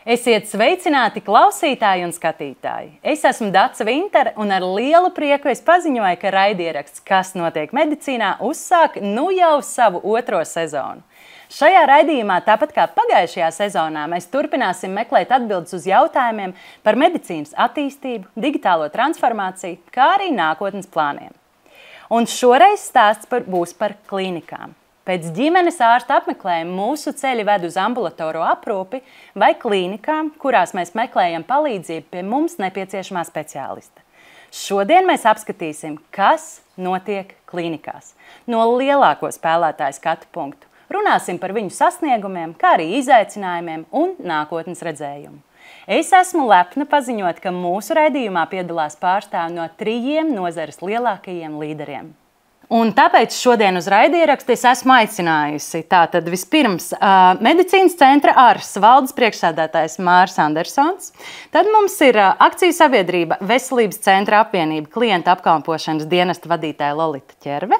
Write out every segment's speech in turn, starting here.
Esiet sveicināti klausītāji un skatītāji. Es esmu Dace Vintere un ar lielu prieku es paziņoju, ka raidieraksts Kas notiek medicīnā uzsāk nu jau savu otro sezonu. Šajā raidījumā, tāpat kā pagājušajā sezonā, mēs turpināsim meklēt atbildes uz jautājumiem par medicīnas attīstību, digitālo transformāciju, kā arī nākotnes plāniem. Un šoreiz stāsts būs par klīnikām. Pēc ģimenes ārsta apmeklējuma mūsu ceļi ved uz ambulatorisko aprūpi vai klīnikām, kurās mēs meklējam palīdzību pie mums nepieciešamā speciālista. Šodien mēs apskatīsim, kas notiek klīnikās no lielāko spēlētāju skatu punktu. Runāsim par viņu sasniegumiem, kā arī izaicinājumiem un nākotnes redzējumu. Es esmu lepna paziņot, ka mūsu raidījumā piedalās pārstāvji no 3 nozares lielākajiem līderiem. Un tāpēc šodien uz raidierakstu es esmu aicinājusi tātad vispirms medicīnas centra ARS valdes priekšsēdētājs Māris Andersons. Tad mums ir akciju sabiedrība Veselības centra apvienība klienta apkalpošanas dienesta vadītāja Lolita Ķerve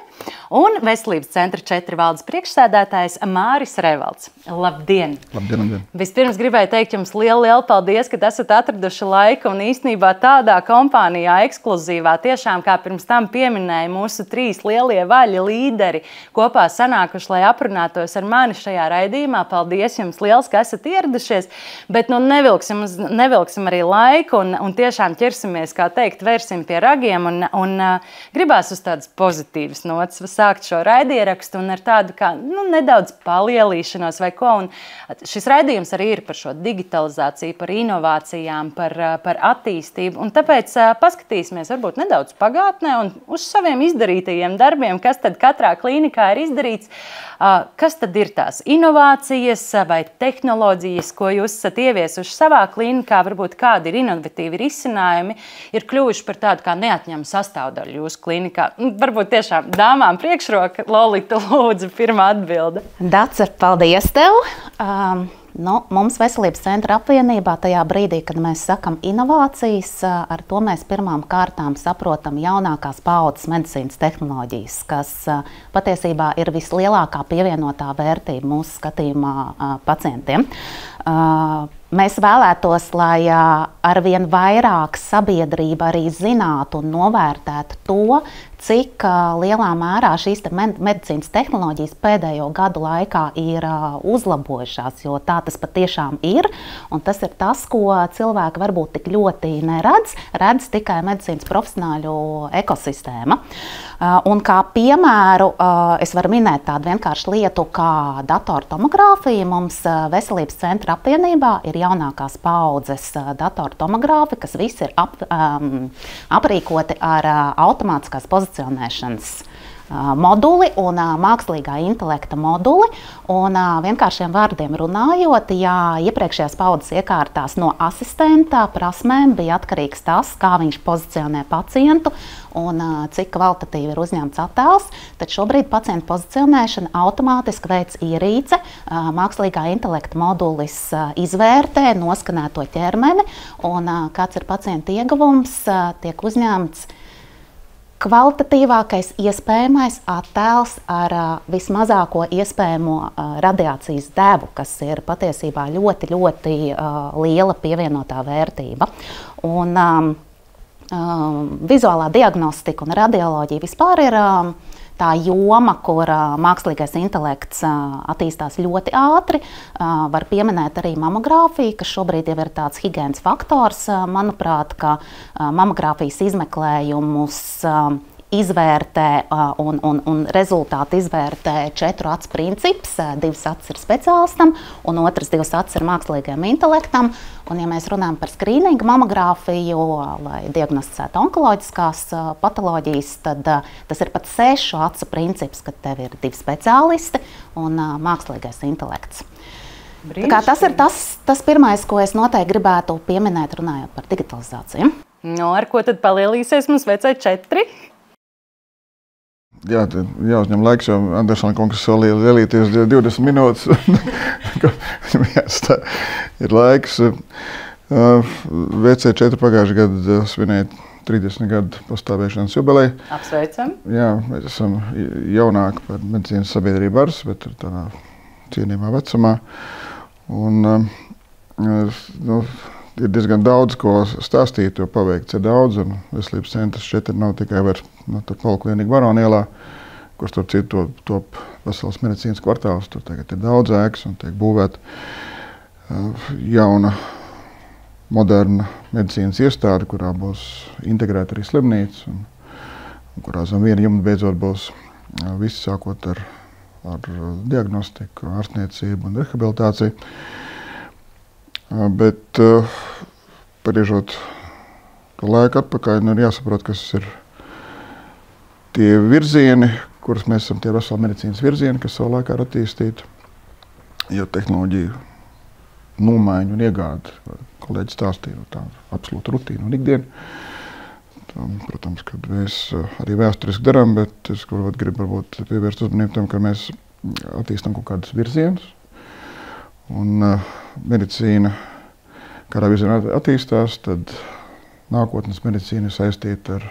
un Veselības centra 4 valdes priekšsēdētājs Māris Revalds. Labdien! Labdien, labdien! Vispirms gribēju teikt jums lielu paldies, ka esat atraduši laiku un īstenībā tādā kompānijā ekskluzīvā, tiešām kā pirms tam pieminēja mūsu 3 lielie vaļi līderi kopā sanākuši, lai aprunātos ar mani šajā raidījumā. Paldies jums liels, ka esat ieradušies, bet nevilksim arī laiku un tiešām ķersimies, kā teikt, vērsim pie ragiem un gribās uz tādas pozitīvas notas sākt šo raidierakstu un ar tādu kā nedaudz palielīšanos vai ko. Un šis raidījums arī ir par šo digitalizāciju, par inovācijām, par attīstību un tāpēc paskatīsimies varbūt nedaudz pagātnē un uz saviem izdarītajiem darbiem, kas tad katrā klīnikā ir izdarīts, kas tad ir tās inovācijas vai tehnoloģijas, ko jūs esat ieviesuši savā klīnikā, varbūt kādi ir inovatīvi risinājumi, ir kļuvuši par tādu kā neatņemu sastāvdaļu jūsu klīnikā. Varbūt tiešām dāmām priekšroka, Lolita, lūdzu, pirmā atbilde. Dace, paldies tev! Mums Veselības centra apvienībā tajā brīdī, kad mēs sakam inovācijas, ar to mēs pirmām kārtām saprotam jaunākās paaudzes medicīnas tehnoloģijas, kas patiesībā ir vislielākā pievienotā vērtība mūsu skatījumā pacientiem. Mēs vēlētos, lai arvien vairāk sabiedrība arī zinātu un novērtētu to, cik lielā mērā šīs medicīnas tehnoloģijas pēdējo gadu laikā ir uzlabojušās, jo tā tas patiešām ir. Un tas ir tas, ko cilvēki varbūt tik ļoti redz tikai medicīnas profesionāļu ekosistēma. Un kā piemēru es varu minēt tādu vienkāršu lietu kā datortomogrāfija. Mums Veselības centra apvienībā ir jaunākās paaudzes datortomogrāfi, kas visi ir aprīkoti ar automātiskās pozicionēšanas moduli un mākslīgā intelekta moduli. Un vienkāršiem vārdiem runājot, ja iepriekšējās paudzes iekārtās no asistenta prasmēm bija atkarīgs tas, kā viņš pozicionē pacientu un cik kvalitatīvi ir uzņemts attēls, tad šobrīd pacientu pozicionēšana automātiski veic ierīce, mākslīgā intelekta modulis izvērtē noskanēto ķermeni un kāds ir pacienta ieguvums, tiek uzņemts kvalitatīvākais iespējamais attēls ar vismazāko iespējamo radiācijas devu, kas ir patiesībā ļoti liela pievienotā vērtība. Un vizuālā diagnostika un radioloģija vispār ir tā joma, kur mākslīgais intelekts attīstās ļoti ātri. Var pieminēt arī mamogrāfiju, kas šobrīd jau ir tāds higienas faktors. Manuprāt, ka mamogrāfijas izmeklējumus izvērtē un rezultātu izvērtē 4 acu princips. 2 acis ir speciālistam un otras 2 acis ir mākslīgajam intelektam. Un, ja mēs runājam par skrīningu mamogrāfiju, lai diagnosticētu onkoloģiskās patoloģijas, tad tas ir pat 6 acu princips, kad tev ir 2 speciālisti un mākslīgais intelekts. Tas ir tas pirmais, ko es noteikti gribētu pieminēt, runājot par digitalizāciju. Ar ko tad palielīsies mums VC4? Jā, jāuzņem laiks, jo Andersona kungs solīja lielīties 20 minūtes. Ir laiks. VC4 pagājušajā gadā svinēja 30 gadu pastāvēšanas jubileju. Apsveicam. Jā, mēs esam jaunāki par medicīnas sabiedrību ARS, bet tādā cienījumā vecumā. Un ir diezgan daudz, ko stāstīt, jo paveikts ir daudz, un veselības centrs 4 nav tikai vairs poliklīnika Varonielā, kur starp citu top veselas medicīnas kvartāls. Tur tagad ir daudz ēkas un tiek būvēta jauna, moderna medicīnas iestāde, kurā būs integrēta arī slimnīca, un kurā zem viena jumta beidzot būs viss sākot ar diagnostiku, ārstniecību un rehabilitāciju. Bet pariežot laiku atpakaļ, ir jāsaprot, kas ir tie virzieni, kuras mēs esam tie veseli medicīnas virzieni, kas savu laikā ir attīstīti. Jo tehnoloģiju nomaiņu un iegādi, kolēģi stāstīja, tā absolūta rutīna un ikdiena. Protams, ka mēs arī vēsturiski darām, bet es gribu varbūt pievērst uzmanību tam, ka mēs attīstam kaut kādus virzienus. Un medicīna kādā virzienā attīstās, tad nākotnes medicīna ir saistīta ar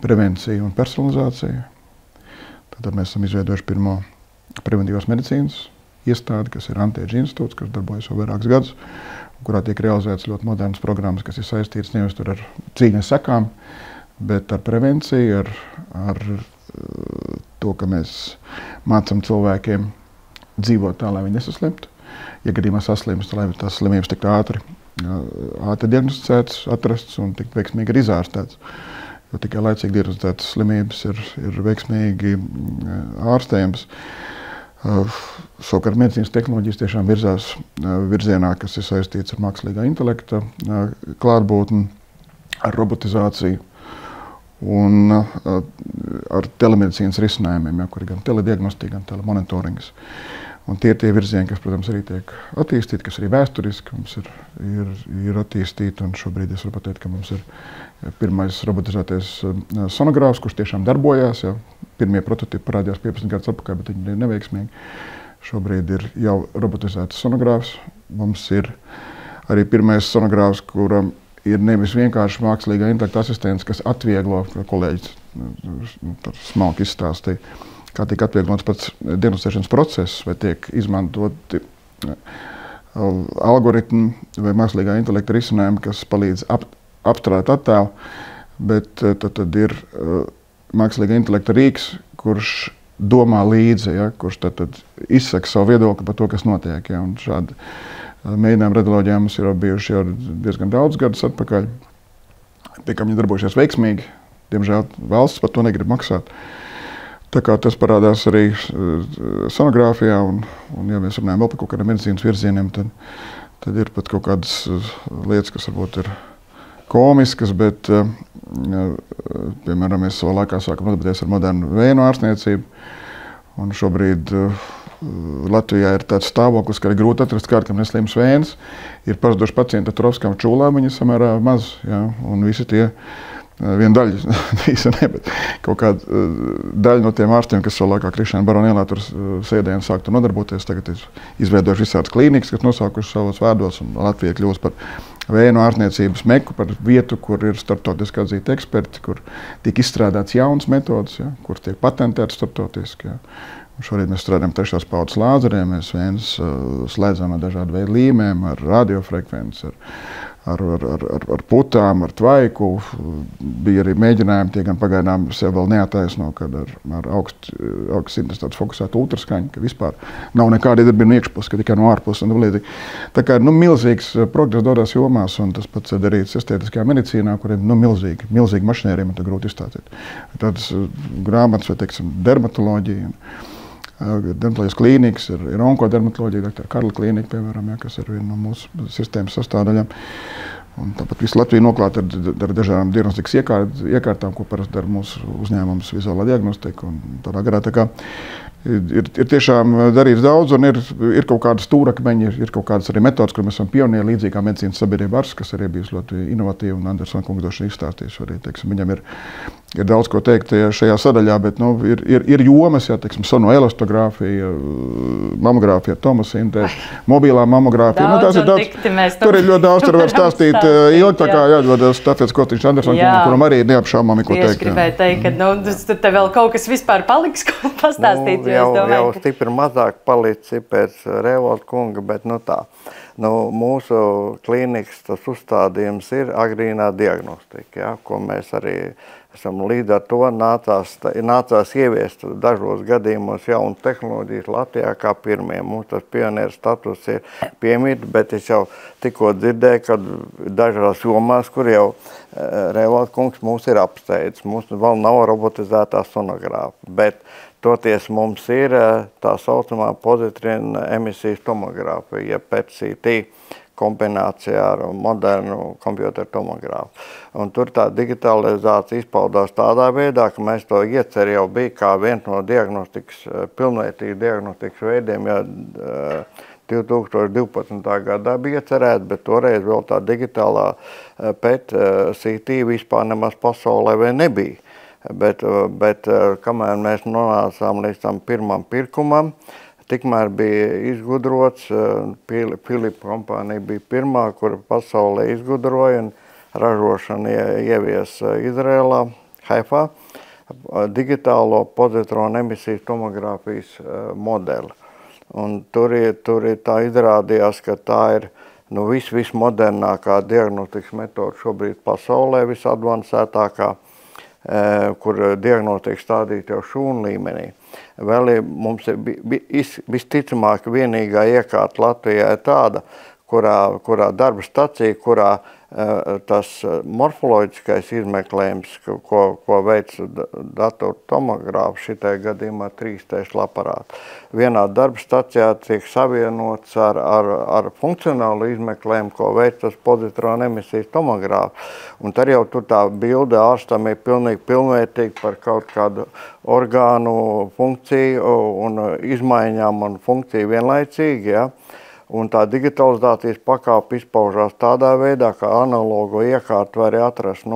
prevenciju un personalizāciju. Tad mēs esam izveidojuši pirmo preventīvās medicīnas iestādi, kas ir Antiedža institūts, kas darbojas jau vairākus gadus, kurā tiek realizētas ļoti modernas programmas, kas ir saistītas nevis ar cīņas sekām, bet ar prevenciju, ar to, ka mēs mācam cilvēkiem dzīvot tā, lai viņi nesaslimtu. Ja gadījumā saslimst, lai tās slimības tiktu ātri diagnosticētas, atrasts un tiktu veiksmīgi arī izārstēts. Jo tikai laicīgi diagnosticētas slimības ir veiksmīgi ārstējams. Savukārt medicīnas tehnoloģijas tiešām virzās virzienā, kas ir saistīts ar mākslīgā intelekta klātbūtni, ar robotizāciju un ar telemedicīnas risinājumiem, kur ir gan telediagnostika, gan telemonitoringas. Un tie ir tie virzieni, kas, protams, arī tiek attīstīti, kas arī vēsturiski mums ir attīstīti. Un šobrīd es varu pateikt, ka mums ir pirmais robotizētais sonogrāfs, kurš tiešām darbojās. Ja. Pirmie prototipi parādījās 15 gadus atpakaļ, bet viņi ir neveiksmīgi. Šobrīd ir jau robotizēts sonogrāfs. Mums ir arī pirmais sonogrāfs, kuram ir nevis vienkārši mākslīgā intelekta asistents, kas atvieglo, kolēģis smalki izstāstīja, kā tiek atvieglots pats diagnosticēšanas process, vai tiek izmantoti algoritmi vai mākslīgā intelekta risinājumi, kas palīdz apstrādāt attēlu, bet tad ir mākslīgā intelekta rīks, kurš domā līdzi, ja, kurš tad izsaka savu viedokli par to, kas notiek. Ja, un šādi mēģinājumi radioloģijā mums ir bijuši jau diezgan daudz gadus atpakaļ, pie kā viņi darbojušies veiksmīgi. Diemžēl valsts par to negrib maksāt. Tā kā tas parādās arī sonogrāfijā, un ja mēs runājam vēl par kaut kādiem medicīnas virzieniem, tad ir pat kaut kādas lietas, kas varbūt ir komiskas, bet, piemēram, mēs savā laikā sākam nodarboties ar modernu vēju ārstniecību, un šobrīd Latvijā ir tāds stāvoklis, ka ir grūti atrast kādu, kam neslims vējas, ir pazuduši pacienti ar trofiskām čūlām, viņi samērā maz, ja, un visi tie viena daļa, visa ne, bet kaut kāda daļa no tiem ārstiem, kas savā laikā Krišjāna Baronielā tur sēdēja un sāk tur nodarboties, tagad ir izveidojuši visādas klīnikas, kas nosaukuši savos vārdos, un Latvija kļūst par vēju ārstniecības meku, par vietu, kur ir starptautiski atzīti eksperti, kur tiek izstrādāts jaunas metodas, ja, kur tiek patentētas starptautiski. Ja. Un šorīt mēs strādājam 3. paudzes lāzeriem, mēs vējas slēdzam ar dažādu veidu līmēm, ar radiofrekvenci, ar putām, ar tvaiku. Bija arī mēģinājumi, tie gan pagaidām sev vēl neataisno, kad ar augsts intensitātes fokusētu ultraskaņu, ka vispār nav nekāda iedarbina iekšpus, ka tikai no ārpus. Tā kā milzīgs progress dodās jomās, un tas pats ir darīts estētiskajā medicīnā, kuriem milzīgi mašinēriem un grūti izstāstīt. Tādas grāmatas vai, teiksim, dermatoloģija. Dermatoloģijas klīnikas, ir onkodermatoloģija, doktora Karla klīnika, piemēram, ja, kas ir viena no mūsu sistēmas sastāvdaļām. Un tāpat visu Latviju noklāt ar dažādām diagnostikas iekārtām, ko parasti dara mūsu uzņēmums vizuālā diagnostika un tādā garā. Tā kā ir tiešām darīts daudz, un ir kaut kādas stūrakmeņi, ir kaut kādas arī metodas, kur mēs esam pionieri, līdzīgi kā medicīnas sabiedrība ārsts, kas arī bijis ļoti inovatīvi, un Andersona kungs droši vien izstāstīs arī, teiksim, viņam ir daudz ko teikt šajā sadaļā, bet ir jomas, jā, teiksim, sonoelastogrāfija, mamogrāfija, tomosintēze, mobilā mamogrāfija. Tur ir ļoti daudz, tur var stāstīt ilgi, tā kā jāatdodas tāpēc Kotiņš Andersona kungs, kuram arī neapšaubāmi ko teikt. Es gribēju teikt, ka te vēl kaut kas vispār paliks, ko pastāstīt. jau stipri mazāk palicis pēc Revolta kunga, bet nu tā. Mūsu klīnikas tas uzstādījums ir agrīnā diagnostika, ja, ko mēs arī esam līdz ar to nācās ieviest dažos gadījumos jaunu tehnoloģijas Latvijā kā pirmie. Mums tas pionieru status ir piemīt, bet es jau tikko dzirdēju, ka dažās jomās, kur jau Revolta kungs mūs ir apsteidzis. Mums vēl nav robotizētā sonogrāfa, bet toties mums ir tā saucamā pozitrīna emisijas tomogrāfa, ja PET-CT kombinācijā ar modernu kompjuteru tomogrāfu. Un tur tā digitalizācija izpaudās tādā veidā, ka mēs to ieceri jau bija kā viens no diagnostikas, pilnvērtīgu diagnostikas veidiem, ja 2012. gadā bija iecerēts, bet toreiz vēl tā digitālā PET-CT vispār nemaz pasaulē vēl nebija. Bet kamēr mēs nonācām līdz tam pirmam pirkumam, tikmēr bija izgudrots, Philips kompānija bija pirmā, kura pasaulē izgudroja un ražošana ievies Izrēlā, Haifā, digitālo pozitronu emisijas tomogrāfijas modeli. Un tur tā izrādījās, ka tā ir vismodernākā diagnostikas metode šobrīd pasaulē, visadvancētākā, kur diagnostika stādīta jau šūnu līmenī. Vēl mums ir visticamāk vienīgā iekārta Latvijā ir tāda, kurā darba stacija, kurā tas morfoloģiskais izmeklējums, ko veic datoru tomogrāfu, šitai gadījumā 3D aparātu. Vienā darba stacijā tiek savienots ar funkcionālu izmeklējumu, ko veic tas pozitronu emisijas tomogrāfs. Un tad jau tur tā bilde ārstam ir pilnīgi pilnvērtīga par kaut kādu orgānu funkciju un izmaiņām un funkciju vienlaicīgi, ja. Un tā digitalizācijas pakāpe izpaužās tādā veidā, ka analogo iekārtu var atrast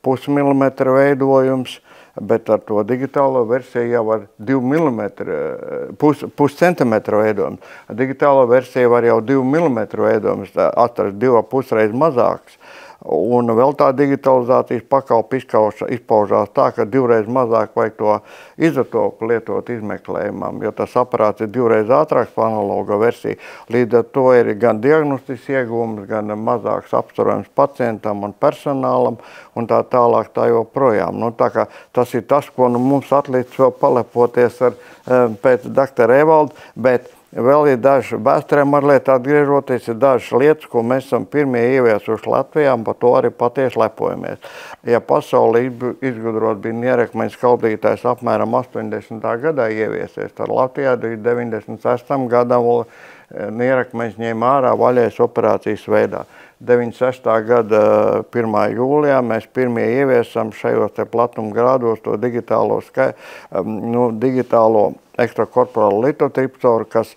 pusmilimetra veidojums, bet ar to digitālo versiju jau var 2 mm, puscentimetra veidojums. Ar digitālo versiju var jau 2 mm veidojums atrast 2,5 reiz mazāks. Un vēl tā digitalizācijas pakāpe izpaužās tā, ka 2 reiz mazāk vajag to izotopu lietot izmeklējumam, jo tas aparāts ir 2 reiz ātrāks par analogo versiju. Līdz ar to ir gan diagnostisks iegūms, gan mazāks apstarojums pacientam un personālam un tā tālāk tā joprojām. Tā kā tas ir tas, ko mums atlicis vēl palepoties pēc doktora Revolta, bet vēl ir daži vēsturē mazliet atgriežoties, ir dažas lietas, ko mēs esam pirmie ieviesuši Latvijā, un par to arī patiesi lepojamies. Ja pasaulē izgudrot bija nierakmeņa skaldītājs apmēram 80. gadā ieviesies, tad Latvijā 96. gadam nierakmeņš ņēma ārā vaļējas operācijas veidā. 96. gada 1. jūlijā mēs pirmie ieviesam šajos te platumgrādos to digitālo ekstrakorporālu litotripsoru, kas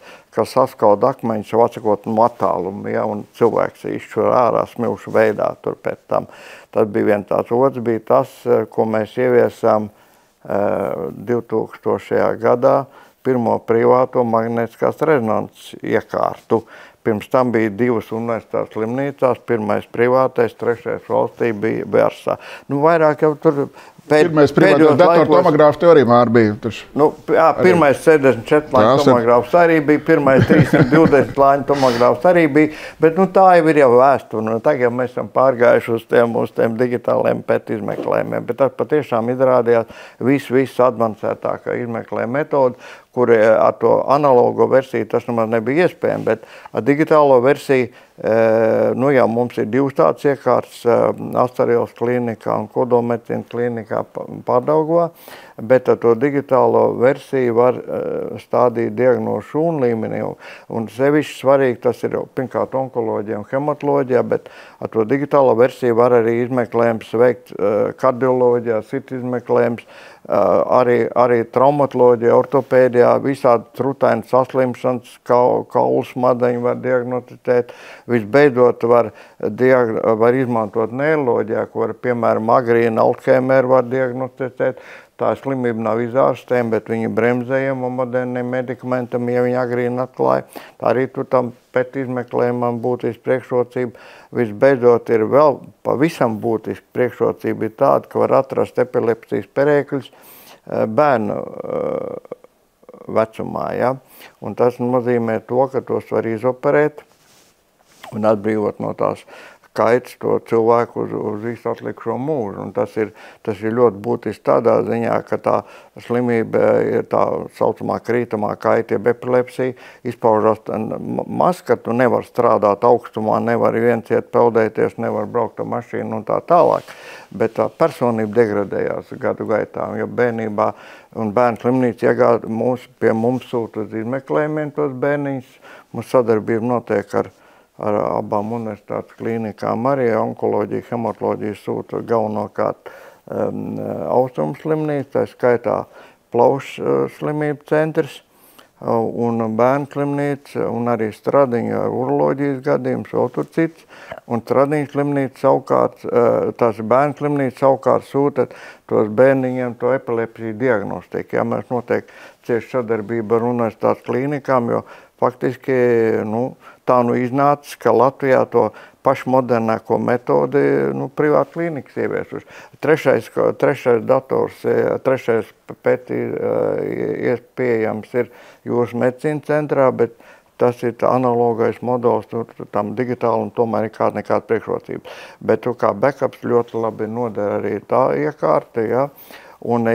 saskauda akmeņus jau atsakot no attālumu, ja, un cilvēks izšķur ārā smilšu veidā tur pēc tam. Tas bija viens tāds. Otrs bija tas, ko mēs ieviesām 2000. gadā, pirmo privāto magnētiskās rezonances iekārtu. Pirms tam bija 2 universitātes slimnīcās, pirmais privātais, 3. valstī bija Vērsā. Vairāk jau tur pirmais privātais datoru tomogrāfu teorija mār bija. Pirmais 64 lāņu tomogrāfs arī bija, pirmais 320 lāņu tomogrāfs arī bija, bet tā jau ir jau vēsture. Tagad mēs esam pārgājuši uz tiem digitāliem PET izmeklējumiem, bet tas patiešām izrādījās viss advancētākā izmeklējuma metode, kur ar to analogo versiju tas nemaz nebija iespējams, bet ar digitālo versiju, jau mums ir 2 tādas iekārtas Astarielas klīnikā un Kodolmedicīnas klīnikā Pārdaugavā, bet ar to digitālo versiju var stādīt diagnozu šūnu līmenī, un sevišķi svarīgi tas ir pirmkārt onkoloģijā un hematoloģijā, bet ar to digitālo versiju var arī izmeklējums veikt kardioloģijā, sirds izmeklējums, arī traumatoloģijā, ortopēdijā, visādi trutaini saslimšanas, kaulu smadzeņu var diagnosticēt. Visbeidzot var izmantot neiroloģijā, ko var, piemēram, agrīna Alzheimeru var diagnosticēt. Tā slimība nav izārstējama, bet viņi bremzējama moderniem medikamentam, ja viņi agrīni atklāja. Tā arī tur tam PET izmeklējumam būtiski priekšrocība. Visbeidzot ir vēl pavisam būtiski priekšrocība ir tāda, ka var atrast epilepsijas perēkļus bērnu vecumā. Ja? Un tas nozīmē to, ka tos var izoperēt un atbrīvot no tās kaitas to cilvēku uz visu atlikušo mūžu. Un tas ir ļoti būtiski tādā ziņā, ka tā slimība ir tā saucamā krītamā kaita, jeb epilepsija, izpaužas maz, ka tu nevar strādāt augstumā, nevar viens iet peldēties, nevar braukt ar mašīnu un tā tālāk. Bet tā personība degradējās gadu gaitā, jo bērnībā un bērnu slimnīca pie mums sūta uz izmeklējumiem tos bērniņus. Mums sadarbība notiek ar abām universitātes klīnikām arī onkoloģija, hematoloģija sūta galvenokārt austrumu slimnīcu, tā skaitā plaušu slimību centrs un bērnu slimnīca un arī Stradiņa uroloģijas gadījums, vēl tur cits. Un Stradiņa slimnīca savukārt, tās bērnu slimnīca savukārt sūta tos bērniņiem to epilepsiju diagnostiku. Ja mēs noteikti cieši sadarbība ar universitātes klīnikām, jo faktiski, tā iznācis, ka Latvijā to pašu modernāko metodi privāta klīnikas ieviesuši. Trešais dators, trešais pētī pieejams ir Jūras medicīnas centrā, bet tas ir analogais modelis tam digitāli un tomēr nekāda priekšrocība. Bet kā backups ļoti labi noder arī tā iekārta, ja? Un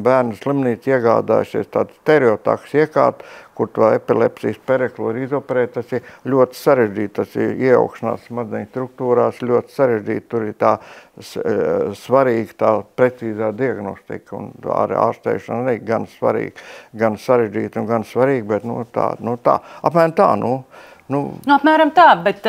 bērnu slimnīca iegādājušies tādu stereotaks iekārtu, kur to epilepsijas pereklu var izoperēt, tas ir ļoti sarežģīti, tas ir iejaukšanās smadzeņu struktūrās, ļoti sarežģīti, tur ir tā svarīga, tā precīzā diagnostika, un arī ārstēšana arī gan svarīga, gan sarežģīta un gan svarīga, bet tā, apmēram tā, apmēram tā, bet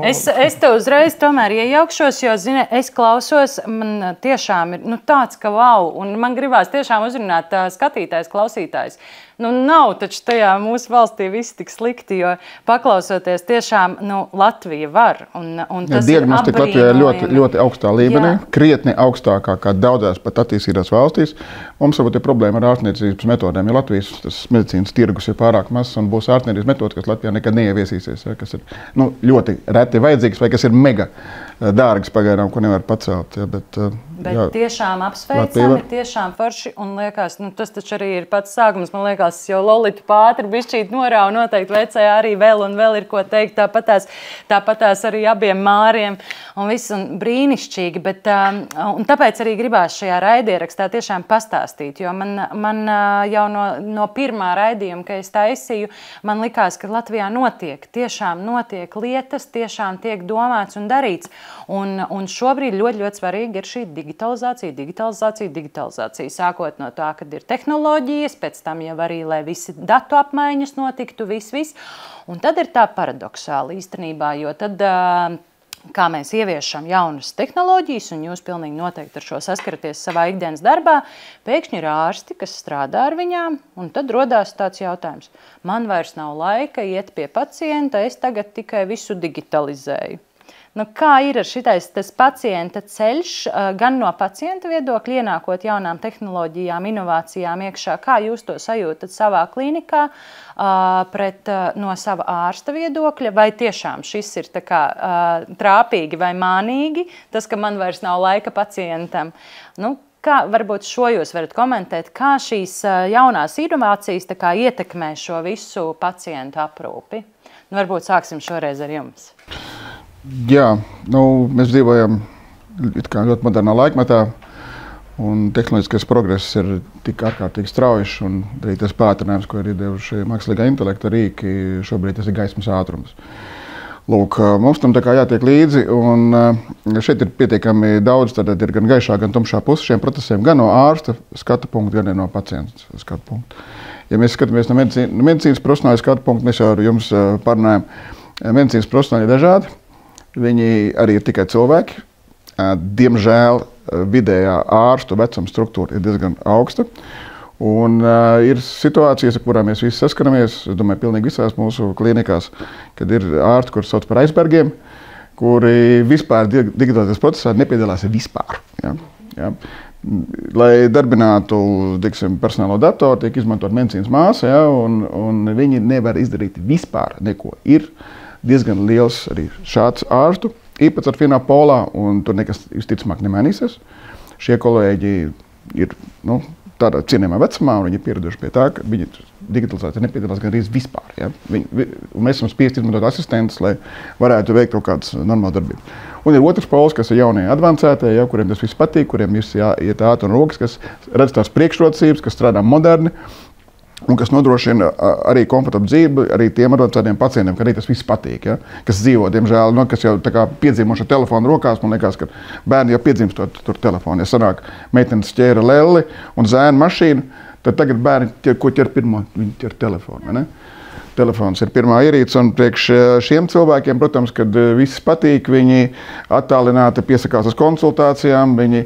es te uzreiz tomēr iejaukšos, jo, zini, es klausos, man tiešām ir tāds, ka wow, un man gribās tiešām uzrunāt skatītājs, klausītājs. Nav taču tajā mūsu valstī viss tik slikti, jo paklausoties tiešām, Latvija var, un tas diagnostika Latvijā ir ļoti, ļoti augstā līmenī, krietni augstākā kā daudzās pat attīstītās valstīs. Mums varbūt ir problēma ar ārstniecības metodēm, jo Latvijas medicīnas tirgus ir pārāk mazs un būs ārstniecības metodas, kas Latvijā nekad neieviesīsies, ja, kas ir ļoti reti vajadzīgs vai kas ir mega dārgas pagaidām, ko nevar pacelt. Ja, bet tiešām apsveicami, tiešām forši, un liekas, tas taču arī ir pats sākums, man liekas, jau Lolitu Pātri bišķīt norāva, noteikti vecajā arī vēl un vēl ir ko teikt, tāpatās arī abiem Māriem un viss un brīnišķīgi, bet un tāpēc arī gribās šajā raidierakstā tiešām pastāstīt, jo man jau no pirmā raidījuma, ka es taisīju, man likās, ka Latvijā tiešām notiek lietas, tiešām tiek domāts un darīts, un šobrīd ļoti, ļoti svarīgi ir šī digitalizācija, sākot no tā, kad ir tehnoloģijas, pēc tam jau arī, lai visi datu apmaiņas notiktu, viss. Un tad ir tā paradoxāli īstenībā, jo tad, kā mēs ieviešam jaunas tehnoloģijas, un jūs pilnīgi noteikti ar šo saskaraties savā ikdienas darbā, pēkšņi ir ārsti, kas strādā ar viņām, un tad rodās tāds jautājums. Man vairs nav laika iet pie pacienta, es tagad tikai visu digitalizēju. Kā ir ar tas pacienta ceļš, gan no pacienta viedokļa, ienākot jaunām tehnoloģijām, inovācijām iekšā, kā jūs to sajūtat savā klīnikā no sava ārsta viedokļa, vai tiešām šis ir trāpīgi vai mānīgi, tas, ka man vairs nav laika pacientam? Kā varbūt šo jūs varat komentēt, kā šīs jaunās inovācijas ietekmē šo visu pacientu aprūpi? Varbūt sāksim šoreiz ar jums. Jā, mēs dzīvojam ļoti modernā laikmetā, un tehnoloģiskais progress ir tik ārkārtīgi strauji, un arī tas pātrinājums, ko ir devuši mākslīgā intelekta rīki, šobrīd tas ir gaismas ātrums. Lūk, mums tam jātiek līdzi, un šeit ir pietiekami daudz, tad ir gan gaišā, gan tumšā puse šiem procesiem, gan no ārsta skatu punkta, gan no pacienta skatu punkta. Ja mēs skatāmies no medicīnas profesionāļu skatu punktu, mēs jau ar jums parunājam, medicīnas profesionāļi ir dažādi. Viņi arī ir tikai cilvēki. Diemžēl vidējā ārstu vecuma struktūra ir diezgan augsta. Un ir situācijas, ar kurām mēs visi saskaramies, es domāju, pilnīgi visās mūsu klīnikās, kad ir ārsti, kurus sauc par aizbergiem, kuri vispār digitalizācijas procesā nepiedalās vispār. Ja? Lai darbinātu, personālo datoru, tiek izmantot medicīnas māsa, ja? un viņi nevar izdarīt vispār neko. Ir diezgan liels arī šāds ārstu īpatsvars vienā polā, un tur nekas visticamāk nemainīsies. Šie kolēģi ir tādā cienījamā vecumā, un viņi ir pieraduši pie tā, ka viņi digitalizācija nepiedalās gan arī vispār. Ja? Mēs esam spiesti izmantot asistentus, lai varētu veikt kaut kādas normālas darbības. Un ir otrs pols, kas ir jaunie advancētie, ja, kuriem tas viss patīk, kuriem viss iet ātri un rokas, kas redz tās priekšrocības, kas strādā moderni, un kas nodrošina arī komfortablu dzīvi arī tiem advancētiem pacientiem, ka arī tas viss patīk. Ja? Kas dzīvo, diemžēl, kas jau tā kā piedzīvoši ar telefonu rokās, man liekas, ka bērni jau piedzimstot tur telefonu. Ja sanāk, meitenes ķēra lelli un zēna mašīnu, tad tagad bērni ko ķer pirmo? Viņi ķer telefonu, ne? Telefons ir pirmā ierīce, un priekš šiem cilvēkiem, protams, kad viss patīk, viņi attālināti piesakās uz konsultācijām, viņi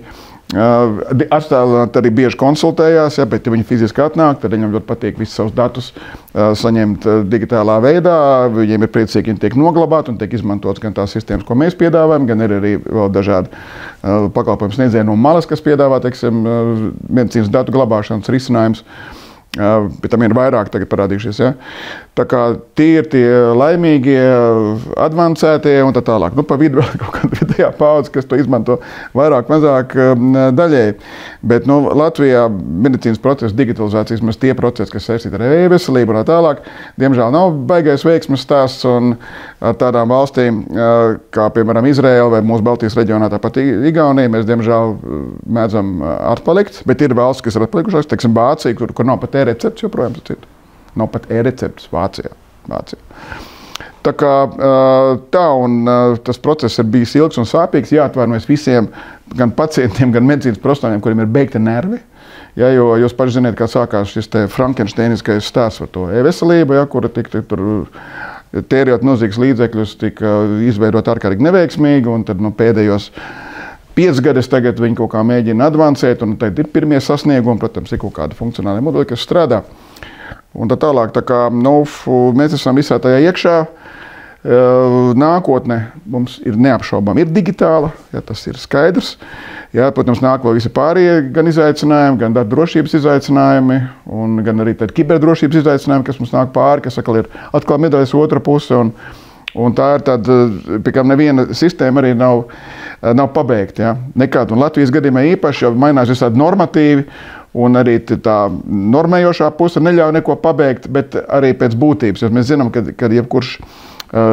attālināti arī bieži konsultējās, ja, bet ja viņi fiziski atnāk, tad viņam ļoti patīk visus savus datus saņemt digitālā veidā, viņiem ir priecīgi, viņi tiek noglabāti un tiek izmantots gan tās sistēmas, ko mēs piedāvājam, gan ir arī vēl dažādi pakalpojumu sniedzēji no malas, kas piedāvā, teiksim, medicīnas datu glabāšanas risinājums. Bet tam ir vairāk tagad parādījušies. Ja? Tā kā tie ir tie laimīgie, advancētie un tā tālāk. Nu, pa vidu vēl kaut kāda vidējā paudze, kas to izmanto vairāk, mazāk daļēji. Bet nu, Latvijā medicīnas procesa digitalizācijas, mēs tie procesi, kas saistīti ar e-veselību un tā tālāk, diemžēl nav baigais veiksmes stāsts, un ar tādām valstīm, kā piemēram Izraela vai mūsu Baltijas reģionā, tāpat Igaunija, mēs diemžēl mēdzam atpalikt, bet ir valsts, kas ir atpalikušās, teiksim, Vācija, kur nav pat e-recepts joprojām, nav pat e-recepts Vācijā. Tā kā tā, un tas process ir bijis ilgs un sāpīgs, jāatvainojas visiem, gan pacientiem, gan medicīnas profesionāļiem, kuriem ir beigti nervi. Ja, jo jūs paši ziniet, kā sākās šis te frankensteiniskais stāsts par to e-veselību, ja, kura tika tur tērējot milzīgus līdzekļus, tika izveidot ārkārtīgi neveiksmīgi, un tad pēdējos 5 gadus tagad viņi kaut kā mēģina advancēt, un tagad ir pirmie sasniegumi, protams, ir kaut kādi funkcionāli modeļi, kas strādā. Un tā tālāk, tā kā mēs esam visā tajā iekšā, nākotne mums ir neapšaubām, ir digitāla, ja, tas ir skaidrs. Ja, protams, nāk vēl visi pārējie gan izaicinājumi, gan drošības izaicinājumi, un gan arī kiberdrošības izaicinājumi, kas mums nāk pāri, kas atkal medaļas otra puse. Un tā ir tāda, pie kā neviena sistēma arī nav pabeigta. Ja. Nekad, un Latvijas gadījumā īpaši jau mainās visādi normatīvi, un arī tā normējošā puse neļauj neko pabeigt, bet arī pēc būtības. Mēs zinām, ka jebkurš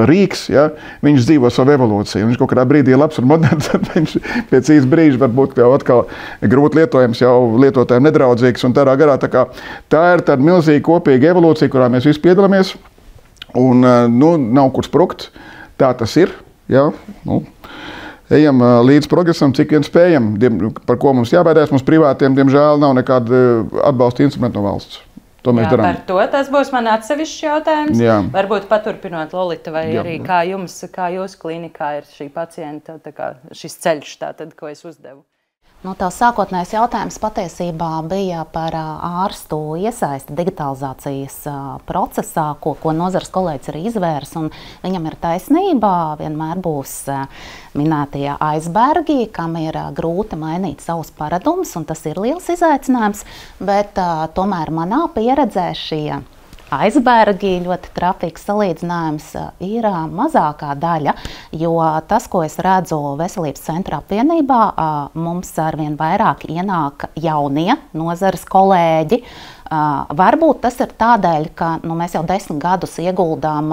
rīks, ja, viņš dzīvo savu evolūciju. Viņš kaut kādā brīdī ir labs un moderns, tad viņš pēc īsa brīža varbūt jau atkal grūti lietojams, jau lietotājiem nedraudzīgs un tādā garā. Tā ir tāda milzīga kopīga evolūcija, kurā mēs visi piedalāmies. Un nav kur sprukt, tā tas ir. Ja? Ejam līdz progresam, cik vien spējam. Par ko mums jābaidās, mums privātiem, diemžēl, nav nekāda atbalsta instrumenta no valsts. To mēs darām. Par to tas būs man atsevišķs jautājums. Jā. Varbūt paturpinot, Lolita, vai arī kā jūsu klinikā ir šī pacienta, šis ceļš, tātad, ko es uzdevu? Tā sākotnējais jautājums patiesībā bija par ārstu iesaisti digitalizācijas procesā, ko nozares kolēģis ir izvērs. Viņam ir taisnība, vienmēr būs minētie aizbergi, kam ir grūti mainīt savus paradumus, un tas ir liels izaicinājums. Bet tomēr manā pieredzē šie aizbergi, ļoti trafīgs salīdzinājums, ir mazākā daļa, jo tas, ko es redzu Veselības centra apvienībā, mums arvien vairāk ienāk jaunie nozares kolēģi. Varbūt tas ir tādēļ, ka mēs jau 10 gadus ieguldām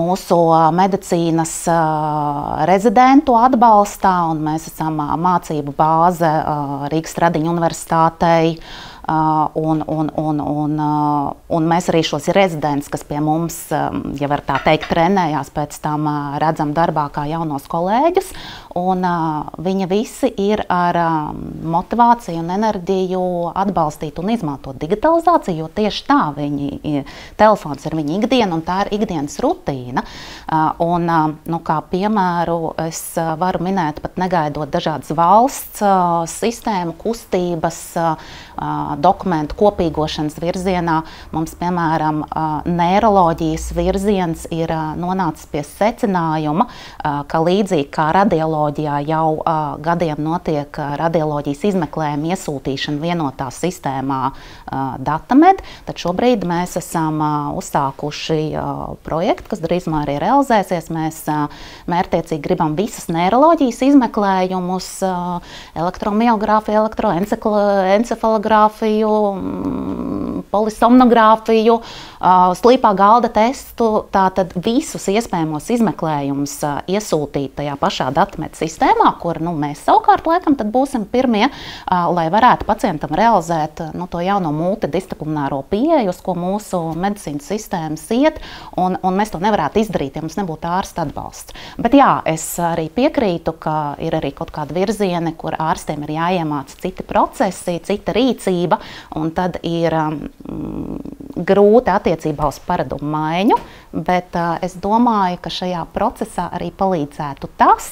mūsu medicīnas rezidentu atbalstā, un mēs esam mācību bāze Rīgas Stradiņu universitātei. Un mēs arī šos rezidents, kas pie mums, ja var tā teikt, trenējās, pēc tam redzam darbā kā jaunos kolēģus. Un viņi visi ir ar motivāciju un enerģiju atbalstīt un izmantot digitalizāciju, jo tieši tā telefons ir viņa ikdiena un tā ir ikdienas rutīna. Kā piemēru es varu minēt, pat negaidot dažādas valsts sistēmu kustības, dokumentu kopīgošanas virzienā. Mums, piemēram, neiroloģijas virziens ir nonācis pie secinājuma, ka līdzīgi kā radioloģija radioloģijā jau gadiem notiek radioloģijas izmeklējuma iesūtīšana vienotā sistēmā Datamed, tad šobrīd mēs esam uzsākuši projektu, kas drīzumā arī realizēsies. Mēs mērķtiecīgi gribam visas neiroloģijas izmeklējumus, elektromiogrāfiju, elektroencefalogrāfiju, polisomnogrāfiju, slīpā galda testu, tātad visus iespējamos izmeklējumus iesūtīt tajā pašā Datamed sistēmā, kur mēs savukārt laikam tad būsim pirmie, lai varētu pacientam realizēt to jauno multidisciplināro pieeju, uz ko mūsu medicīnas sistēmas iet, un mēs to nevarētu izdarīt, ja mums nebūtu ārsta atbalsts. Bet jā, es arī piekrītu, ka ir arī kaut kādi virzieni, kur ārstiem ir jāiemāca citi procesi, cita rīcība, un tad ir grūti attiecībā uz paradumu maiņu, bet es domāju, ka šajā procesā arī palīdzētu tas,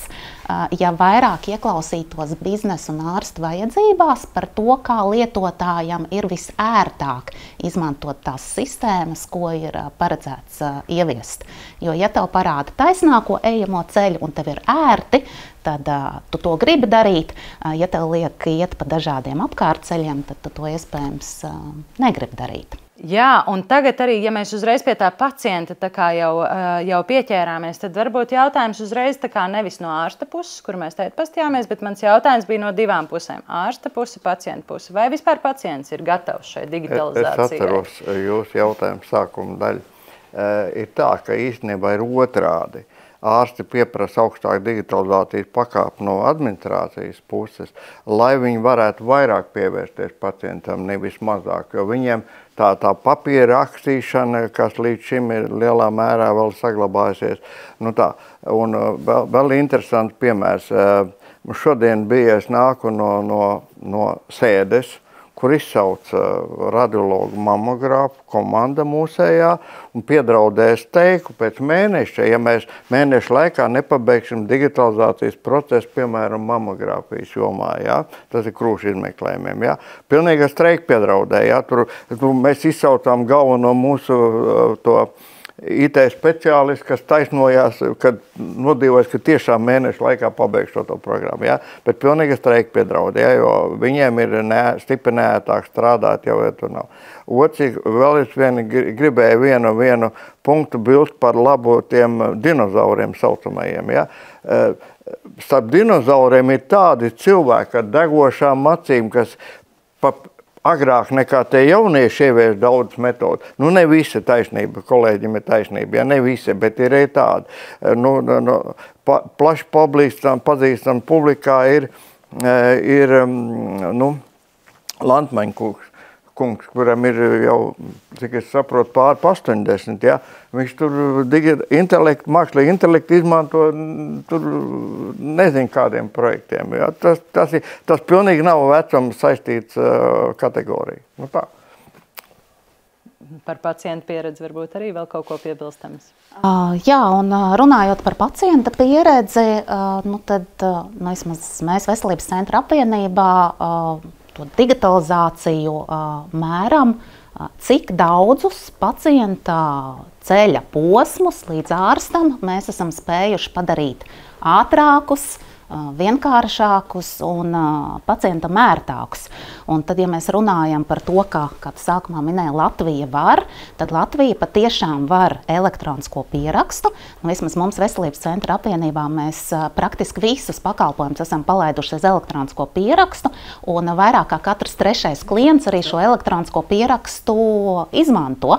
ja vairāk ieklausītos biznesa un ārstu vajadzībās par to, kā lietotājam ir visērtāk izmantot tās sistēmas, ko ir paredzēts ieviest. Jo, ja tev parāda taisnāko ejamo ceļu un tev ir ērti, tad tu to gribi darīt. Ja tev liek iet pa dažādiem apkārtceļiem, tad tu to iespējams negribi darīt. Jā, un tagad arī, ja mēs uzreiz pie tā pacienta jau pieķērāmies, tad varbūt jautājums uzreiz nevis no ārsta puses, kur mēs tagad pastījāmies, bet mans jautājums bija no divām pusēm. Ārsta puse, pacienta puse. Vai vispār pacients ir gatavs šai digitalizācijai? Es atceros jūsu jautājumu sākuma daļu. Ir tā, ka īstenībā ir otrādi. Ārsti pieprasa augstāku digitalizācijas pakāpi no administrācijas puses, lai viņi varētu vairāk pievērsties pacientam, nevis mazāk, jo viņiem tā papīra rakstīšana, kas līdz šim ir lielā mērā vēl saglabājusies. Un vēl interesants piemērs. Šodien bija, es nāku no sēdes, kur izsauc radiologu mamogrāfu komanda mūsējā un piedraudēs teiku pēc mēneša, ja mēs mēneša laikā nepabeigsim digitalizācijas procesu, piemēram, mamogrāfijas jomā, ja? Tas ir krūšu izmeklējumiem. Ja? Pilnīga streika piedraudēja. Ja? Tur mēs izsaucām galveno mūsu to IT speciālisti, kas taisnojās, kad nodīvojas, ka tiešām mēneša laikā pabeigš to programmu. Ja? Bet pilnīgi streika piedraud, ja? Jo viņiem ir stipri neētāk strādāt, jau tur nav. Otrs, vēl es gribēju vienu punktu bilst par labu tiem dinozauriem saucamajiem. Ja? Starp dinozauriem ir tādi cilvēki ar degošām acīm, kas agrāk nekā tie jaunieši ievieš daudz metodu. Ne visi taisnība, kolēģim ir taisnība, ja ne visi, bet ir tādi. Plaši pazīstam publikā ir Lantmaņa kungs, kuram ir jau, cik es saprotu, pār 80, ja? Viņš tur mākslīgi intelektu izmanto tur nezinu kādiem projektiem. Ja? Tas pilnīgi nav vecuma saistīts kategorija. Tā. Par pacientu pieredzi varbūt arī vēl kaut ko piebilstams. Jā, un runājot par pacienta pieredzi, tad vismaz mēs Veselības centra apvienībā to digitalizāciju mēram, cik daudzus pacienta ceļa posmus līdz ārstam mēs esam spējuši padarīt ātrākus, vienkāršākus un pacientam ērtākus. Un tad, ja mēs runājam par to, kā sākumā minēja, Latvija var, tad Latvija patiešām var elektronisko pierakstu. Vismaz mums Veselības centra apvienībā mēs praktiski visus pakalpojumus esam palaiduši uz elektronisko pierakstu, un vairāk kā katrs trešais klients arī šo elektronisko pierakstu izmanto.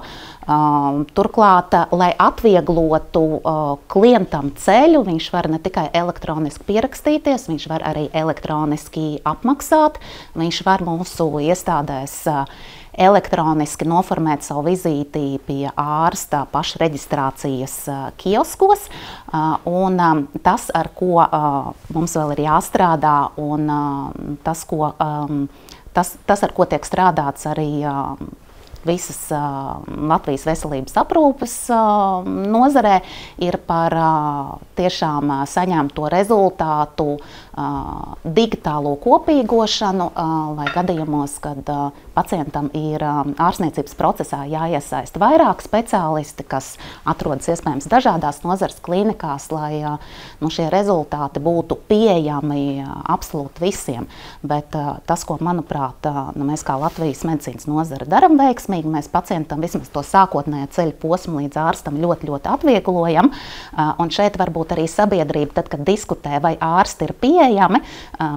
Turklāt, lai atvieglotu klientam ceļu, viņš var ne tikai elektroniski pierakstīties, viņš var arī elektroniski apmaksāt, viņš var mūsu iestādēs elektroniski noformēt savu vizīti pie ārsta pašreģistrācijas kioskos. Un tas, ar ko mums vēl ir jāstrādā, un tas, ar ko tiek strādāts arī visas Latvijas veselības aprūpes nozarē, ir par tiešām saņemto rezultātu digitālo kopīgošanu, lai gadījumos, kad pacientam ir ārstniecības procesā jāiesaista vairāk speciālisti, kas atrodas iespējams dažādās nozares klīnikās, lai šie rezultāti būtu pieejami absolūti visiem. Bet tas, ko, manuprāt, mēs kā Latvijas medicīnas nozara daram veiksmīgi, mēs pacientam vismaz to sākotnējo ceļu posmu līdz ārstam ļoti atvieglojam. Un šeit varbūt arī sabiedrība, tad, kad diskutē, vai ārsti ir pieejami,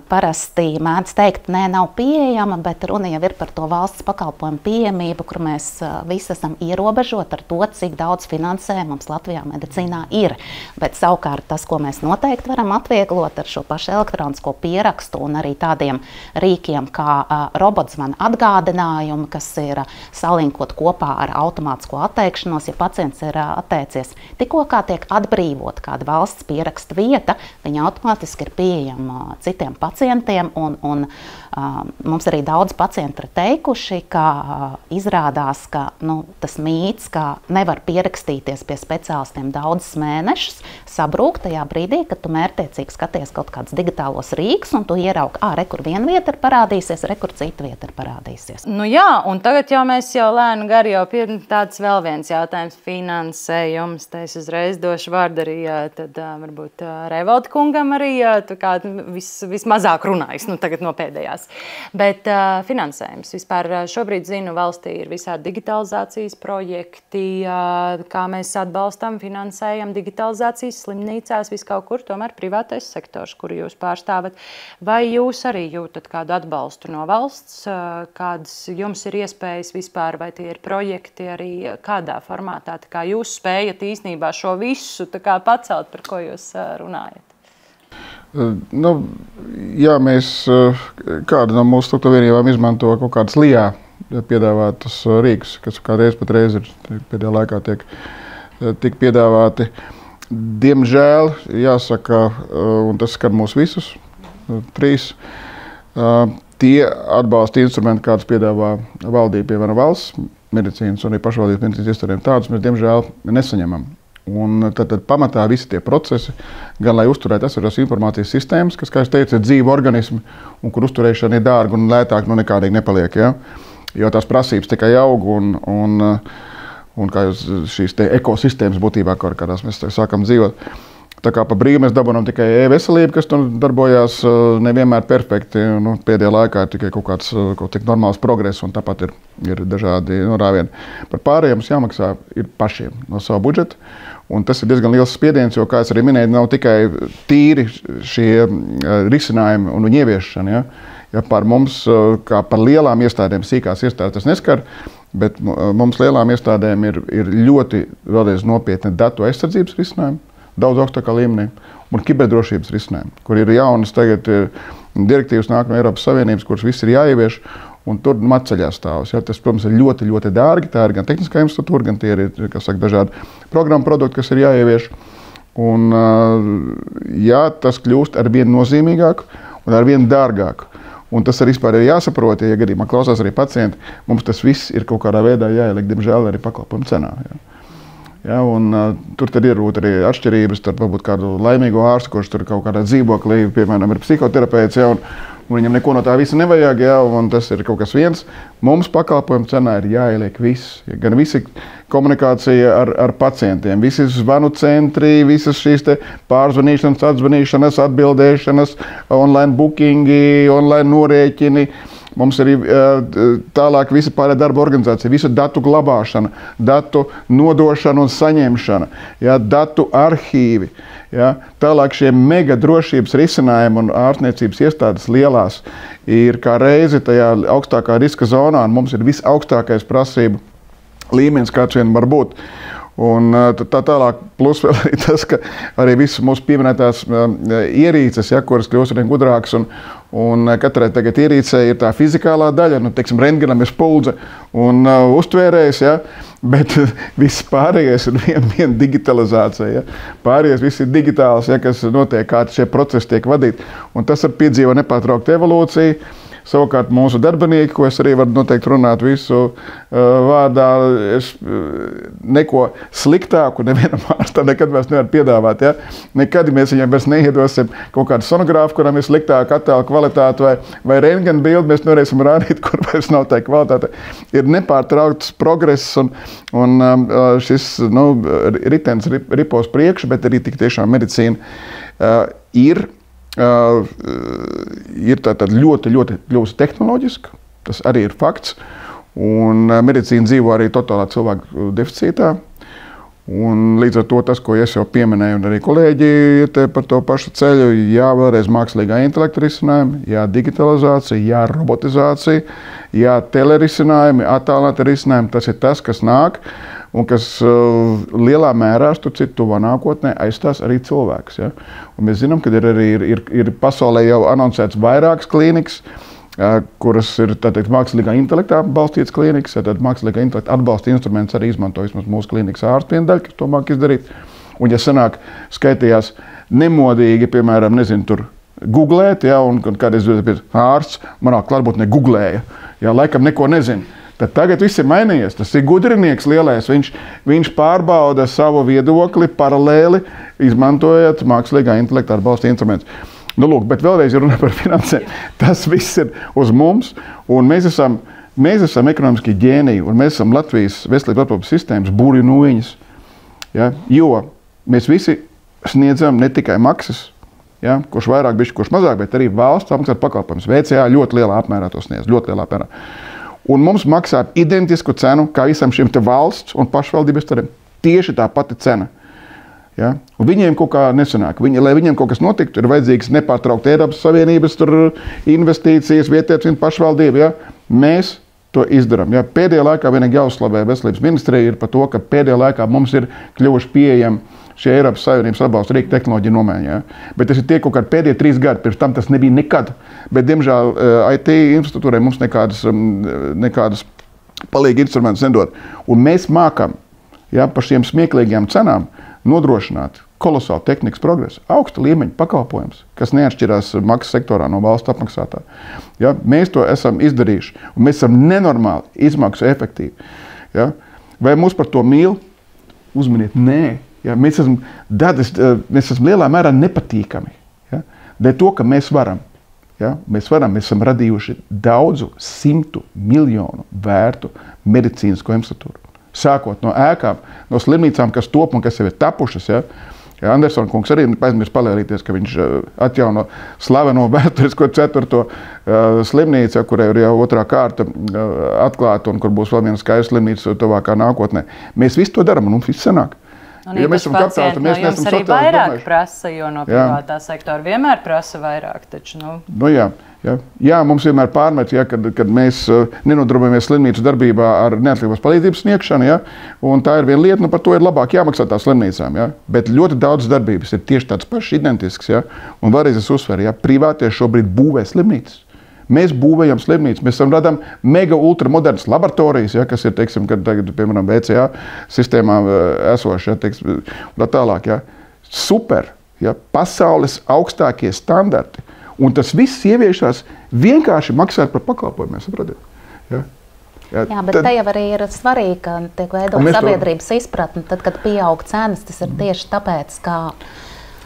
parasti mēdz teikt, nē, nav pieejama, bet runa jau ir par to valsts pakalpojumu pieejamību, kur mēs visi esam ierobežoti ar to, cik daudz finansējumu mums Latvijā medicīnā ir. Bet savukārt tas, ko mēs noteikti varam atvieglot ar šo pašu elektronisko pierakstu un arī tādiem rīkiem kā robotzvana atgādinājumi, kas ir salinkot kopā ar automātisko atteikšanos, ja pacients ir atteicies. Tikko kā tiek atbrīvot kāda valsts pieraksta vieta, viņa automātiski ir pieejama citiem pacientiem, un mums arī daudz pacienti ir teikuši, ka izrādās, ka tas mīts, ka nevar pierakstīties pie speciālistiem daudzus mēnešus, sabrūk tajā brīdī, kad tu mērķtiecīgi skaties kaut kādus digitālos rīkus, un tu ieraugi, kur viena vieta ir parādīsies, kur cita vieta ir parādīsies. Nu jā, un tagad mēs jau lēnu gari jau pie tāds vēl viens jautājums - finansējums. Te es uzreiz došu vārdu arī tad varbūt Revolta kungam arī, tu kā vismazāk runājis, tagad no pēdējās. Bet finansējums. Vispār šobrīd zinu, valstī ir visādi digitalizācijas projekti, kā mēs atbalstam, finansējam digitalizācijas slimnīcās, viskaut kur, tomēr privātais sektors, kuru jūs pārstāvat. Vai jūs arī jūtat kādu atbalstu no valsts, kādas jums ir iespējas vispār, vai tie ir projekti arī kādā formātā, tā kā jūs spējat īstenībā šo visu tā kā pacelt, par ko jūs runājat? Jā, mēs kāda no mūsu struktūra vienībām izmanto kaut kādas LIA piedāvātas rīkus, kas kādreiz pat reiz ir pēdējā laikā tiek piedāvāti. Diemžēl, jāsaka, un tas skar mūs visus, 3, tie atbalsta instrumenti, kādus piedāvā valdība, piemēram, valsts medicīnas un arī pašvaldības medicīnas iestādēm, tādus mēs, diemžēl, nesaņemam. Un tad pamatā visi tie procesi, gan lai uzturētu esošās informācijas sistēmas, kas, kā es teicu, ir dzīvi organismi, un kur uzturēšana ir dārga un lētāk nekādīgi nepaliek. Ja? Jo tās prasības tikai aug, un kā jūs šīs te ekosistēmas būtībā, kādās mēs sākam dzīvot. Tā kā pa brīvu mēs dabūnam tikai e-veselību, kas tur darbojās nevienmēr perfekti. Pēdējā laikā ir tikai kaut kāds tik normāls progress, un tāpat ir dažādi norāvieni. Par pārējiem mums jāmaksā ir pašiem no sava budžeta. Un tas ir diezgan liels spiediens, jo, kā es arī minēju, nav tikai tīri šie risinājumi un viņu ieviešana. Ja par mums, kā par lielām iestādēm, sīkās iestādes tas neskar, bet mums lielām iestādēm ir ļoti vēlreiz nopietni datu aizsardzības risinājumi, daudz augstākā līmenī, un kiberdrošības risinājumi, kur ir jaunas tagad direktīvas nāk no Eiropas Savienības, kuras viss ir jāievieš, un tur matceļā stāvs. Ja? Tas, protams, ir ļoti dārgi. Tā ir gan tehniskā infrastruktūra, gan tie ir, kas saka, dažādi programmu produkti, kas ir jāievieš. Un, jā, tas kļūst arvien nozīmīgāk un arvien dārgāk. Un tas arī vispār ir jāsaprot, ja gadījumā klausās arī pacienti, mums tas viss ir kaut kādā veidā jāieliek, diemžēl, arī pakalpojumu cenā. Ja? Ja, un, tur tad ir arī atšķirības starp varbūt kādu laimīgo ārstu, kurš tur kaut kādā dzīvoklī, piemēram, ir psihoterapeits, ja, un viņam neko no tā visa nevajag, ja, un tas ir kaut kas viens. Mums pakalpojumu cenā ir jāieliek viss, ja, gan visi komunikācija ar pacientiem, visi zvanu centri, visas šīs te pārzvanīšanas, atzvanīšanas, atbildēšanas, online bookingi, online norēķini. Mums arī tālāk visa pārējā darba organizācija, visa datu glabāšana, datu nodošana un saņemšana, ja, datu arhīvi. Ja. Tālāk šie mega drošības risinājumi un ārstniecības iestādes lielās ir kā reizi tajā augstākā riska zonā, un mums ir visaugstākais prasību līmenis, kāds vien var būt. Un tā tālāk, plus vēl arī tas, ka arī visas mūsu pieminētās ierīces, ja, kuras kļūst arī gudrākas, un katrai tagad ierīcei ir tā fizikālā daļa, teiksim, rentgenam ir spuldze un uztvērējs, ja, bet viss pārējais ir viena digitalizācija. Ja. Pārējais viss ir digitāls, ja, kas notiek, kā šie procesi tiek vadīti. Un tas piedzīvo nepārtrauktu evolūciju. Savukārt mūsu darbinieki, ko es arī varu noteikti runāt visu vārdā, es neko sliktāku nevienam ārstam nekad vairs nevaru piedāvāt. Ja? Nekad mēs viņam vairs neiedosim kaut kādu sonogrāfu, kuram ir sliktāka attēla kvalitāte vai rentgena bildi, mēs nevarēsim rādīt, kur vairs nav tā kvalitāte. Ir nepārtraukts progress un šis ritenis ripos priekšu, bet arī tik tiešām medicīna ir tātad ļoti, ļoti kļuvusi tehnoloģiska. Tas arī ir fakts. Un medicīna dzīvo arī totālā cilvēku deficītā. Un līdz ar to tas, ko es jau pieminēju, un arī kolēģi te par to pašu ceļu, jā, vēlreiz mākslīgā intelekta risinājumi, jā, digitalizācija, jā, robotizācija, jā, telerisinājumi, attālināti risinājumi. Tas ir tas, kas nāk un kas lielā mērā, tuvā nākotnē, aizstās arī cilvēks. Ja? Un mēs zinām, ka ir pasaulē jau anoncēts vairākas klīnikas, kuras ir mākslīgā intelektā balstītas klīnikas. Tad mākslīgā intelekta atbalsta instruments arī izmanto vismaz mūsu klīnikas ārstu viena daļa, kas to māk izdarīt. Un ja sanāk skaitījās nemodīgi, piemēram, tur googlēt, ja, un kādreiz ārsts manā klātbūtnē googlēja, ja, laikam neko nezina. Tad tagad viss ir mainījies. Tas ir gudrinieks lielais. Viņš pārbauda savu viedokli paralēli, izmantojot mākslīgā intelekta atbalsta instrumentus. Nu, lūk, bet vēlreiz runā par finansēm. Tas viss ir uz mums, un mēs esam ekonomiski ģēniji, un mēs esam Latvijas veselības aprūpes sistēmas burvju nūjiņas. Ja? Jo mēs visi sniedzam ne tikai maksas, ja? Kurš vairāk, bišķi, kurš mazāk, bet arī valsts apmaksāt pakalpojumus. VCA ļoti lielā apmērā to sniedz, ļoti lielā apmērā. Un mums maksā identisku cenu, kā visam šim te valsts un pašvaldības tariem. Tieši tā pati cena. Ja? Un viņiem kaut kā nesanāk. Lai viņiem kaut kas notiktu, ir vajadzīgs nepārtraukt Eiropas Savienības investīcijas, vietējais pašvaldība. Ja? Mēs to izdarām. Ja? Pēdējā laikā vienīgi jāuzslavē veselības ministrija ir par to, ka pēdējā laikā mums ir kļuvuši pieejami šie Eiropas Savienības atbalsta rīku tehnoloģiju nomaiņa. Ja? Bet tas ir tie kaut kādi pēdējie 3 gadi. Pirms tam tas nebija nekad. Bet, diemžēl, IT infrastruktūrai mums nekādas palīgi instrumentus nedod. Un mēs mākam, ja, par šiem smieklīgiem cenām nodrošināt kolosālu tehnikas progresu, augsta līmeņa pakalpojums, kas neatšķirās maksas sektorā no valsts apmaksātā. Ja? Mēs to esam izdarījuši. Un mēs esam nenormāli izmaksu efektīvi. Ja? Vai mūs par to mīl? Uzmaniet, nē. Ja, mēs esam lielā mērā nepatīkami. Ja? Dēļ to, ka mēs varam. Ja? Mēs esam radījuši daudzu 100 miljonu vērtu medicīnisko infrastruktūru. Sākot no ēkām, no slimnīcām, kas top un kas jau ir tapušas. Ja? Ja, Andersona kungs arī aizmirst palēlīties, ka viņš atjauno slaveno vēsturisko 4. Slimnīcu, kurai ir jau 2. kārta atklāta un kur būs vēl viena skaista slimnīca tuvākā nākotnē. Mēs visu to darām un mums viss sanāk. Un ja mēs esam kapitāli, tad mēs neesam sociāli vairāk domājuši. Prasa, jo no privātā sektora vienmēr prasa vairāk. Taču, Jā, mums vienmēr pārmet, ja, kad mēs nenodarbojamies slimnīcu darbībā ar neatkarības palīdzības sniegšanu, ja, un tā ir viena lieta, par to ir labāk jāmaksā tās slimnīcām. Ja, bet ļoti daudz darbības ir tieši tāds pašs identisks. Ja, un vēlreiz es uzsveru, ja, privātie šobrīd būvē slimnīcas. Mēs būvējam slimnīcas, mēs radām mega ultramodernas laboratorijas, ja, kas ir, teiksim, kad tagad, piemēram, VCA sistēmā esoši, ja, teiksim, tā tālāk. Ja. Super, ja, pasaules augstākie standarti. Un tas viss ieviešās vienkārši maksāt par pakalpojumiem, saprotiet? Ja. Jā, bet te jau arī ir svarīgi, ka tiek veidot sabiedrības izpratni, tad, kad pieaug cenas, tas ir tieši tāpēc, ka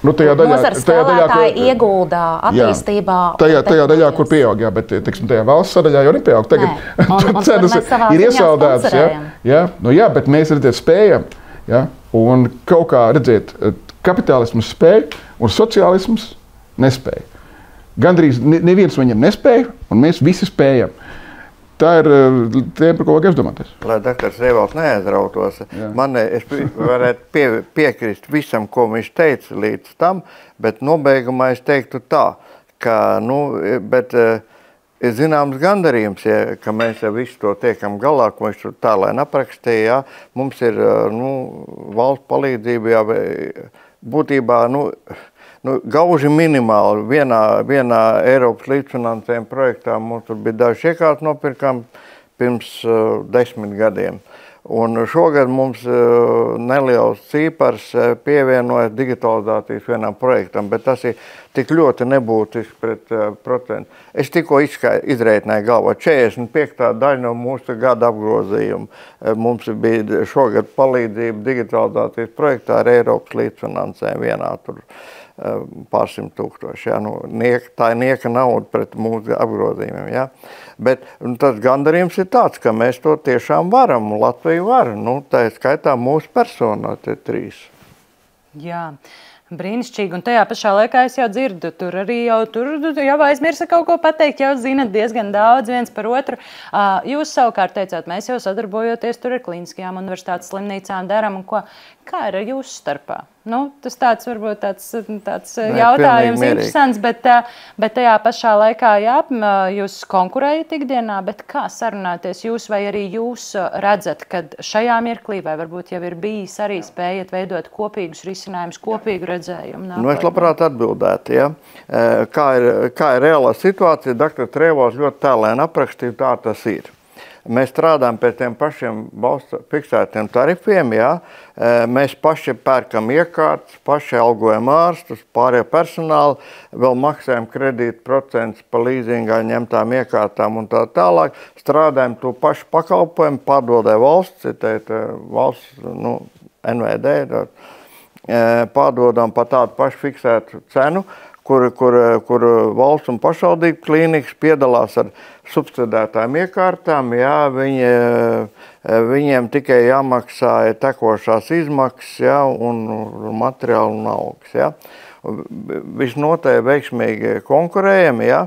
nozares spēlētāji iegulda attīstībā. Tajā daļā, kur pieaug, jā, bet teiksim, tajā valsts sadaļā jau nepieaug. Tagad cenas ir iesaldētas. Ja? Jā, bet mēs spējam. Ja? Un kaut kā redzēt, kapitālisms spēj un sociālisms nespēj. Gandrīz neviens viņam nespēja, un mēs visi spējam. Tā ir tiem, par ko vajag aizdomāties. Lai doktors Rievalds neaizrautos, es varētu piekrist visam, ko viņš teica līdz tam, bet nobeigumā es teiktu tā, ka, ir zināms gandarījums, ja, ka mēs jau visu to tiekam galā, ko viņš tā lai aprakstīja, mums ir valsts palīdzība, jā, būtībā, gauži minimāli. Vienā Eiropas līdzfinansējuma projektā mums tur bija daži iekārtas nopirkām pirms 10 gadiem. Un šogad mums neliels cipars pievienojas digitalizācijas vienam projektam, bet tas ir tik ļoti nebūtiski pret procentu. Es tikko izreitināju galvā 45. daļa no mūsu gada apgrozījuma. Mums bija šogad palīdzība digitalizācijas projektā ar Eiropas līdzfinansējumu vienā tur pārsimt tūkstoši. Ja? Nu, tā ir nieka nauda pret mūsu apgrozījumiem. Ja? Bet tas gandarījums ir tāds, ka mēs to tiešām varam, un Latvija var. Nu, tā ir skaitā mūsu personā, tie 3. Jā. Brīnišķīgi, un tajā pašā laikā es jau dzirdu, tur jau aizmirsa kaut ko pateikt, jau zinat diezgan daudz viens par otru. Jūs savukārt teicāt, mēs jau sadarbojoties tur ar klīniskajām universitātes slimnīcām daram, un ko? Kā ir jūsu starpā? Nu, tas tāds varbūt tāds jautājums interesants, bet tajā pašā laikā, jā, jūs konkurējat ikdienā, bet kā sarunāties jūs vai arī jūs redzat, kad šajā mirklī vai varbūt jau ir bijis arī spējat veidot kopīgus risinājumus, kopīgu redzējumu? Nu, es labprāt atbildētu, ja. Kā ir reālā situācija, Dr. Trēvos ļoti tēlēni aprakstīja, tā tas ir. Mēs strādājam pēc tiem pašiem valsts fiksētiem tarifiem, jā. Mēs paši pērkam iekārtas, paši algojam ārstus, pārējo personālu, vēl maksājam kredītu procentus pa līzingā ņemtām iekārtām un tā tālāk. Strādājam to pašu pakalpojumu, pārdodē valsts, valsts, NVD, pārdodam pa tādu pašu fiksētu cenu, kur valsts un pašvaldību klīnikas piedalās ar subsidētām iekārtām, jā, viņiem tikai jāmaksā tekošās izmaksas, jā, un materiāli un algas, jā. Visnotaļ veiksmīgi konkurējam, jā,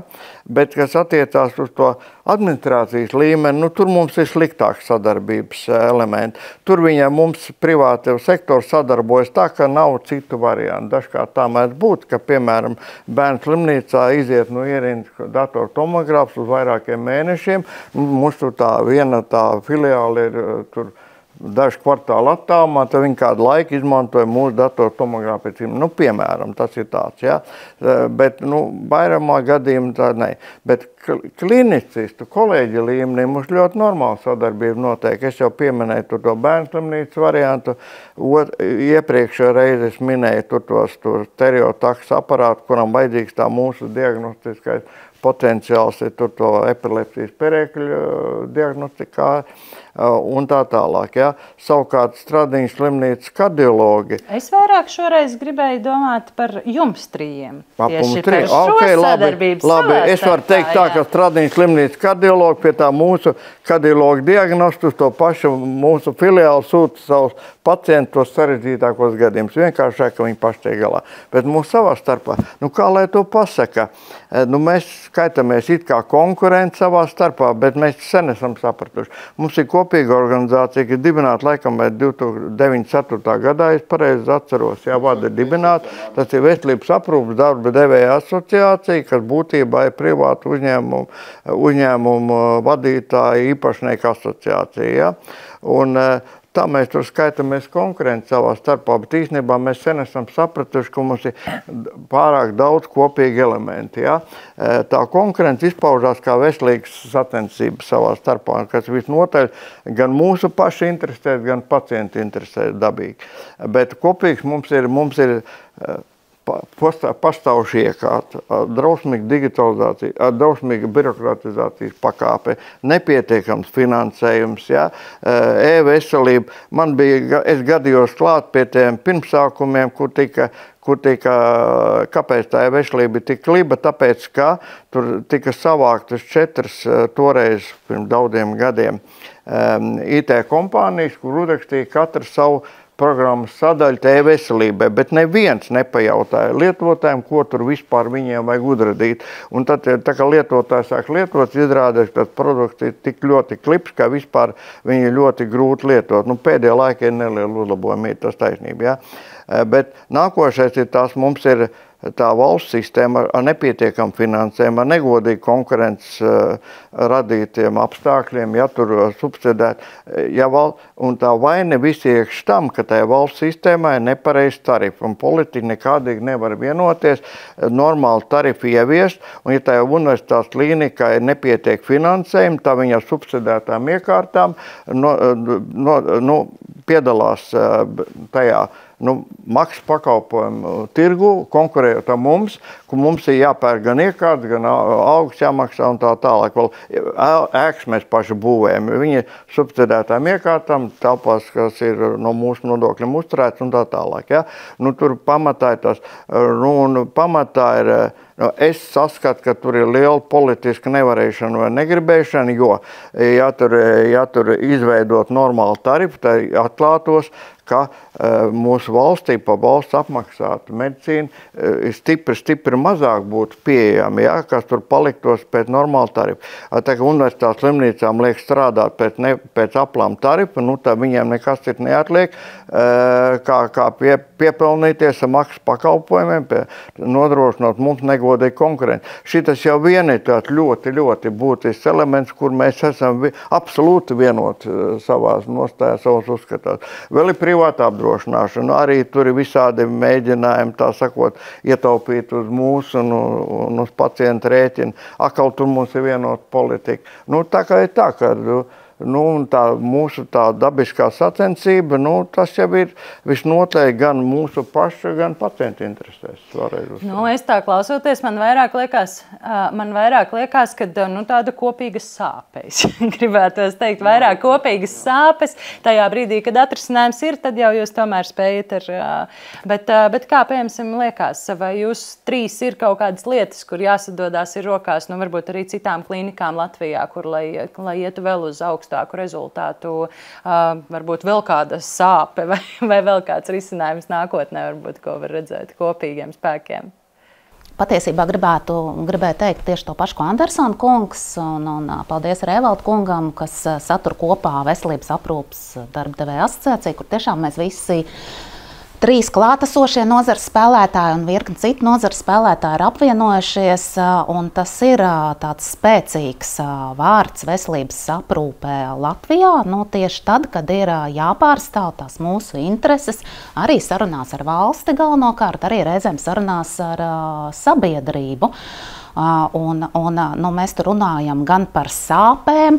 bet kas attiecās uz to administrācijas līmeni, nu, tur mums ir sliktāks sadarbības elementi. Tur mums privāti sektors sadarbojas tā, ka nav citu variantu. Dažkārt tā mēdz būt, ka, piemēram, bērnu slimnīcā iziet no ierindas datortomogrāfs uz vairākiem mēnešiem. Mums tur viena filiāla ir tur daži kvartāli attālumā, tad viņi kādu laiku izmantoja mūsu datortomogrāfiju. Nu, piemēram, tas ir tāds, jā. Bet, vairumā gadījumā tā ne. Bet klinicistu kolēģi līmenī mums ļoti normāla sadarbība notiek. Es jau pieminēju to bērnu slimnīcas variantu. Iepriekšējā reize es minēju tos stereotaks aparātu, kuram vajadzīgs tā mūsu diagnostiskais potenciāls ir tur to epilepsijas perēkļu diagnostikā un tā tālāk. Ja. Savukārt Stradiņas slimnīcas kardiologi. Es vairāk šoreiz gribēju domāt par jums trījiem. Tieši par šo sadarbības labi. Es varu teikt tā, ka Stradiņas slimnīcas kardiologi pie tā mūsu kardiologu diagnostus to pašu mūsu filiāli sūta savus pacientus sarežģītākos gadījumus. Vienkāršāk, ka viņi paši tiek galā. Bet mūsu savā starpā, kā lai to pasaka? Mēs skaitamies it kā konkurenti savā starpā, bet mēs sen esam sapratuši. Mums ir kopīga organizācija, kas dibināta laikam 2094. gadā, es pareizi atceros, jā, vada dibināta. Tas ir Veselības aprūpes darba devēja asociācija, kas būtībā ir privātu uzņēmumu vadītāja īpašnieku asociācija. Jā. Un tā mēs tur skaitamies konkurenti savā starpā, bet īstenībā mēs sen esam sapratuši, ka mums ir pārāk daudz kopīgi elementi. Ja? Tā konkurence izpaužās kā veselīgas sacensības savā starpā, kas visnotaļ gan mūsu paši interesēs, gan pacienti interesēs dabīgi. Bet kopīgs mums ir pastāvuši iekārta, drausmīga digitalizācija, drausmīga birokratizācijas pakāpe, nepietiekams finansējums, ja, e-veselība. Es gadījos klāt pie tiem pirmsākumiem, kur tika, kāpēc tā e-veselība ir tik kliba, tāpēc, ka tur tika savāktas 4 toreiz pirms daudziem gadiem IT kompānijas, kur uzrakstīja katru savu programmas sadaļu e-veselībai, bet neviens nepajautāja lietotājiem, ko tur vispār viņiem vajag uzradīt. Un tad, tā kā lietotāji sāk lietot, izrādās, ka tas produkts ir tik ļoti klips, ka vispār viņi ļoti grūti lietot. Pēdējā laikā ir neliela uzlabojuma, ir tas taisnība. Ja? Bet nākošais ir tās, mums ir tā valsts sistēma ar nepietiekamu finansējumu, ar negodīgu konkurences radītiem apstākļiem, ja tur subsidēt, un tā vaina visi iekš tam, ka tajā valsts sistēmā ir nepareizs tarifi, un politiķi nekādīgi nevar vienoties, normāli tarifi ieviest, un ja tajā universitātes klīnikā ir nepietiek finansējumi, tā viņa subsidētām iekārtām piedalās tajā maksas pakalpojumu tirgu, konkurējot ar mums, kur mums ir jāpērk gan iekārtas, gan algas jāmaksā un tā tālāk. Vēl ēkas mēs paši būvējam. Viņi subsidētām iekārtām, telpās, kas ir no mūsu nodokļiem uzturēts un tā tālāk. Ja? Tur pamatā ir tas. Un pamatā ir, es saskatu, ka tur ir liela politiska nevarēšana vai negribēšana, jo, ja tur izveidot normālu tarifu, tad atklātos, ka mūsu valstī pa valsts apmaksātu medicīnu stipri mazāk būtu pieejami, ja, kas tur paliktos pēc normāla tarifa. Tā kā universitātes slimnīcām liek strādāt pēc aplām tarifa, tad viņiem nekas cits neatliek, kā piepelnīties ar maksas pakalpojumiem, nodrošinot mums negodīgu konkurenci. Šitas jau vien ir tāds ļoti, ļoti būtisks elements, kur mēs esam absolūti vienoti savās nostājās, savos uzskatās. Vēl ir privāta apdrošināšana, arī tur ir visādi mēģinājumi, tā sakot, ietaupīt uz mūsu un uz pacientu rēķinu. Atkal tur mums ir vienota politika. Tā kā ir tā, ka tā mūsu tā dabiskā sacensība, tas jau ir visnotaļ gan mūsu paša, gan pacienta interesēs. Es tā klausoties, man vairāk liekas, ka tāda kopīga sāpes. Gribētos teikt, vairāk kopīgas sāpes. Tajā brīdī, kad atrisinājums ir, tad jau jūs tomēr spējat Bet kā, piemēram, liekas, vai jūs trīs ir kaut kādas lietas, kur jāsadodās ir rokās, varbūt arī citām klīnikām Latvijā, kur, lai ietu vēl uz augstāku rezultātu, varbūt vēl kāda sāpe vai vēl kāds risinājums nākotnē, varbūt, ko var redzēt kopīgiem spēkiem? Patiesībā gribēju teikt tieši to pašu, ko Andersona kungs, un paldies Rēvalda kungam, kas satur kopā Veselības aprūpes darbdevēja asociāciju, kur tiešām mēs visi trīs klātesošie nozares spēlētāji un virkni citu nozares spēlētāji ir apvienojušies, un tas ir tāds spēcīgs vārds veselības aprūpē Latvijā, tieši tad, kad ir jāpārstāv tās mūsu intereses, arī sarunās ar valsti galvenokārt, arī reizēm sarunās ar sabiedrību. Mēs tur runājam gan par sāpēm,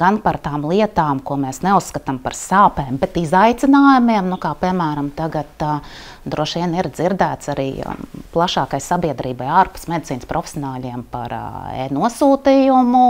gan par tām lietām, ko mēs neuzskatām par sāpēm, bet izaicinājumiem, kā piemēram tagad droši vien ir dzirdēts arī plašākai sabiedrībai ārpus medicīnas profesionāļiem par e-nosūtījumu,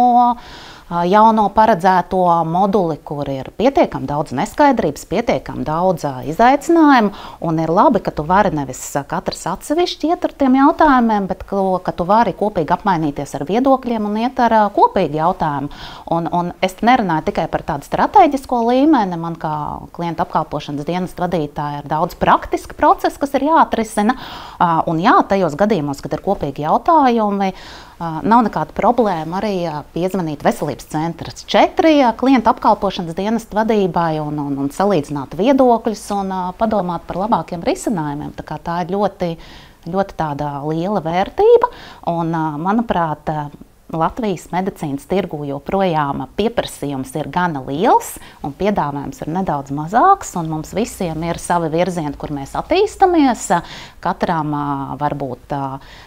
jauno paredzēto moduli, kur ir pietiekami daudz neskaidrības, pietiekami daudz izaicinājumu, un ir labi, ka tu vari nevis katrs atsevišķi iet ar tiem jautājumiem, bet ka tu vari kopīgi apmainīties ar viedokļiem un iet ar kopīgi jautājumu. Un es nerunāju tikai par tādu strateģisko līmeni, man kā klienta apkalpošanas dienestu vadītāja ir daudz praktiski procesi, kas ir jāatrisina, un jā, tajos gadījumos, kad ir kopīgi jautājumi, nav nekāda problēma arī piezvanīt veselības centrs 4 klienta apkalpošanas dienestu vadībai un salīdzināt viedokļus un padomāt par labākiem risinājumiem. Tā ir ļoti, ļoti tāda liela vērtība un, manuprāt, Latvijas medicīnas tirgu joprojām pieprasījums ir gana liels un piedāvājums ir nedaudz mazāks, un mums visiem ir savi virzieni, kur mēs attīstamies. Katram varbūt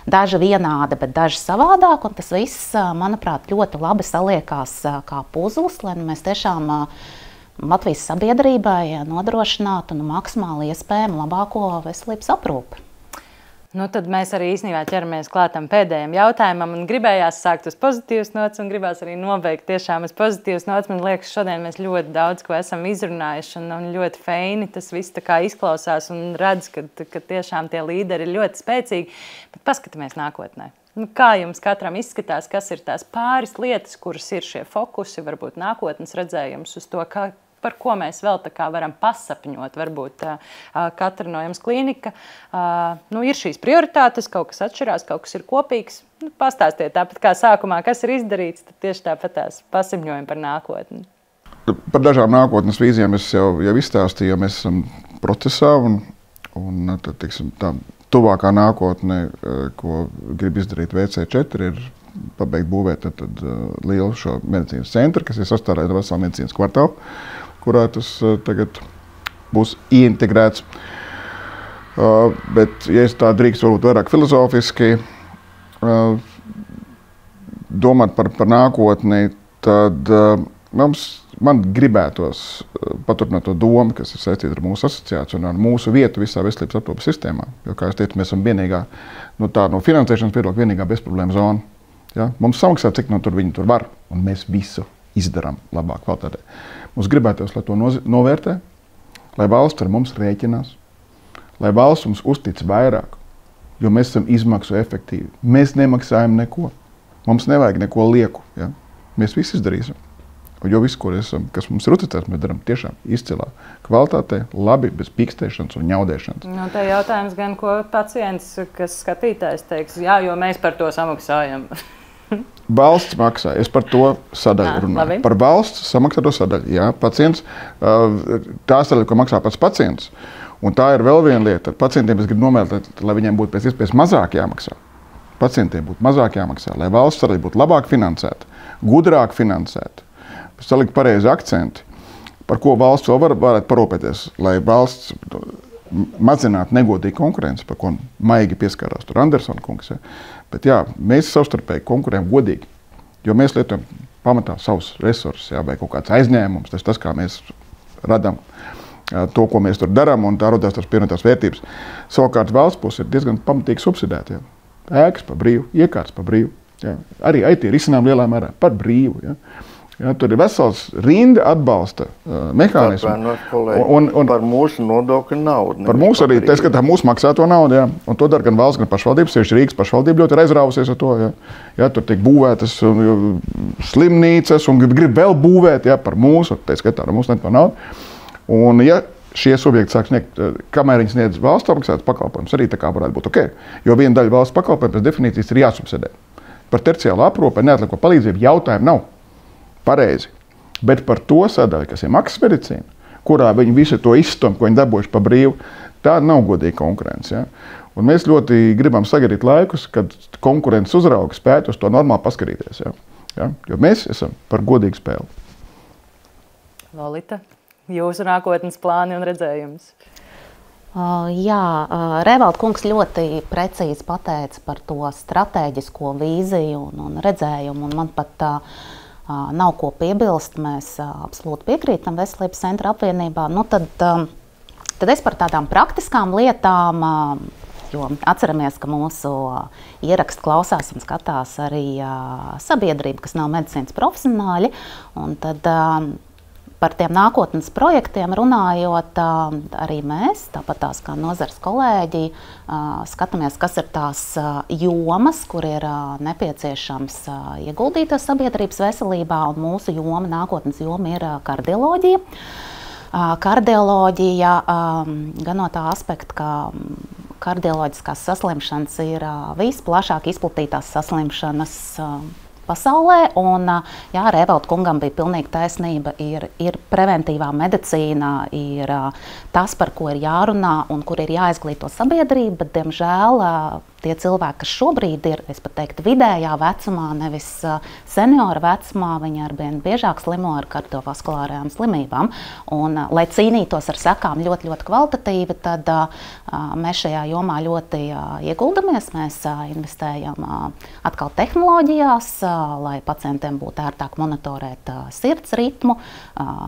daži vienādi, bet daži savādāk, un tas viss, manuprāt, ļoti labi saliekās kā puzles, lai mēs tiešām Latvijas sabiedrībai nodrošinātu maksimāli iespējami labāko veselības aprūpi. Tad mēs arī īstenībā ķeramies klātam pēdējiem jautājumam un gribējās sākt uz pozitīvas nots un gribās arī nobeigt tiešām uz pozitīvas nots. Man liekas, šodien mēs ļoti daudz ko esam izrunājuši un ļoti feini tas viss tā kā izklausās un redz, ka tiešām tie līderi ir ļoti spēcīgi. Bet paskatāmies nākotnē. Kā jums katram izskatās, kas ir tās pāris lietas, kuras ir šie fokusi, varbūt nākotnes redzējums uz to, par ko mēs vēl tā kā varam pasapņot, varbūt katra no jums klīnika. Ir šīs prioritātes, kaut kas atšķirās, kaut kas ir kopīgs. Pastāstiet tāpat kā sākumā, kas ir izdarīts, tad tieši tāpat tās pasapņojam par nākotni. Par dažām nākotnes vīzijām es jau izstāstīju, jo mēs esam procesā un tuvākā nākotnē, ko grib izdarīt VC4, ir pabeigt būvēt tad lielu šo medicīnas centru, kas ir sastāvdaļa no vesela medicīnas kvartāla, kurā tas tagad būs ieintegrēts. Bet, ja es tā drīkst varbūt vairāk filozofiski domāt par nākotni, tad man gribētos paturpināt to domu, kas ir saistīta ar mūsu asociāciju un ar mūsu vietu visā veselības aprūpes sistēmā. Jo, kā es teicu, mēs esam vienīgā, no finansēšanas viedokļa, vienīgā bezproblēma zona. Ja? Mums samaksā, cik no tur viņi tur var, un mēs visu izdarām labā kvalitātē. Mums gribētos, lai to novērtē, lai valsts ar mums rēķinās, lai valsts mums uztic vairāk, jo mēs esam izmaksu efektīvi. Mēs nemaksājam neko. Mums nevajag neko lieku. Ja? Mēs visu izdarīsim. Jo visu, kas mums ir uzticēts, mēs darām tiešām izcilā kvalitātē, labi, bez pikstēšanas un ņaudēšanas. Nu, te jautājums gan, ko pacients, kas skatītājs teiks, jā, jo mēs par to samaksājam. Valsts maksā, es par to sadaļu runāju. Labi. Par valsts samaksāto sadaļu, jā, pacients, tā sadaļa, ko maksā pats pacients, un tā ir vēl viena lieta. Pacientiem es gribu nomērt, lai viņiem būtu pēc iespējas mazāk jāmaksā. Pacientiem būtu mazāk jāmaksā, lai valsts sadaļa būtu labāk finansēta, gudrāk finansēta, salikt pareizi akcenti, par ko valsts vēl varētu parūpēties, lai valsts mazinātu negodīgu konkurenci, par ko maigi pieskārās tur Andersona kungs. Ja. Bet jā, mēs savstarpēji konkurējam godīgi, jo mēs lietojam pamatā savus resursus, jā, vai kaut kāds aizņēmums, tas kā mēs radām to, ko mēs tur darām, un tā rodās tās pievienotās vērtības. Savukārt valsts puse ir diezgan pamatīgi subsidēta. Ja. Ēkas par brīvu, iekārtas par brīvu. Ja. Arī IT risinām lielā mērā par brīvu. Ja. Ja, tur ir vesels rinda atbalsta mehānismu. Par mūsu nodokļu naudu. Par mūsu arī, tā skatā mūsu maksāto naudu, ja. Un to dara gan valsts, gan pašvaldības, sevišķi Rīgas pašvaldība ļoti ir aizrāvusies ar to. Ja. Ja, tur tiek būvētas slimnīcas un grib vēl būvēt, ja, par mūsu, tā skatā ar mūsu net par naudu. Un ja šie subjekti sāk sniegt, kamēr viņi sniedz valsts apmaksātas pakalpojumus, arī tā kā varētu būt ok. Jo viena daļa valsts pakalpojumu pēc definīcijas ir jāsubsidē. Par terciālo aprūpi, neatlieko palīdzību jautājumu nav. Pareizi. Bet par to sadaļu, kas ir maksas medicīna, kurā viņi visu to izstumu, ko viņi dabūjuši pa brīvu, tā nav godīga konkurence. Ja? Un mēs ļoti gribam sagadīt laikus, kad konkurences uzraugi spētu uz to normāli paskarīties. Ja? Ja? Jo mēs esam par godīgu spēli. Lolita, jūsu nākotnes plāni un redzējums? Jā, Rēvalda kungs ļoti precīzi pateica par to stratēģisko vīziju un redzējumu, un man pat nav ko piebilst. Mēs absolūti piekrītam Veselības centra apvienībā. Nu, tad es par tādām praktiskām lietām, jo atceramies, ka mūsu ierakstu klausās un skatās arī sabiedrība, kas nav medicīnas profesionāļi, un tad par tiem nākotnes projektiem runājot, arī mēs, tāpat tās kā nozares kolēģi, skatāmies, kas ir tās jomas, kur ir nepieciešams ieguldīt sabiedrības veselībā, un mūsu joma, nākotnes joma ir kardioloģija. Kardioloģija gan no tā aspekta, ka kardioloģiskās saslimšanas ir visplašāk izplatītās saslimšanas pasaulē, un jā, Rēvalda kungam bija pilnīgi taisnība, ir preventīvā medicīna, ir tas, par ko ir jārunā un kur ir jāizglīto sabiedrība, bet, diemžēl, tie cilvēki, kas šobrīd ir, es pat teiktu, vidējā vecumā, nevis seniora vecumā, viņi arvien biežāk slimo ar kardiovaskulārajām slimībām. Un, lai cīnītos ar sekām ļoti, ļoti kvalitatīvi, tad mēs šajā jomā ļoti ieguldamies. Mēs investējam atkal tehnoloģijās, lai pacientiem būtu ērtāk monitorēt sirds ritmu.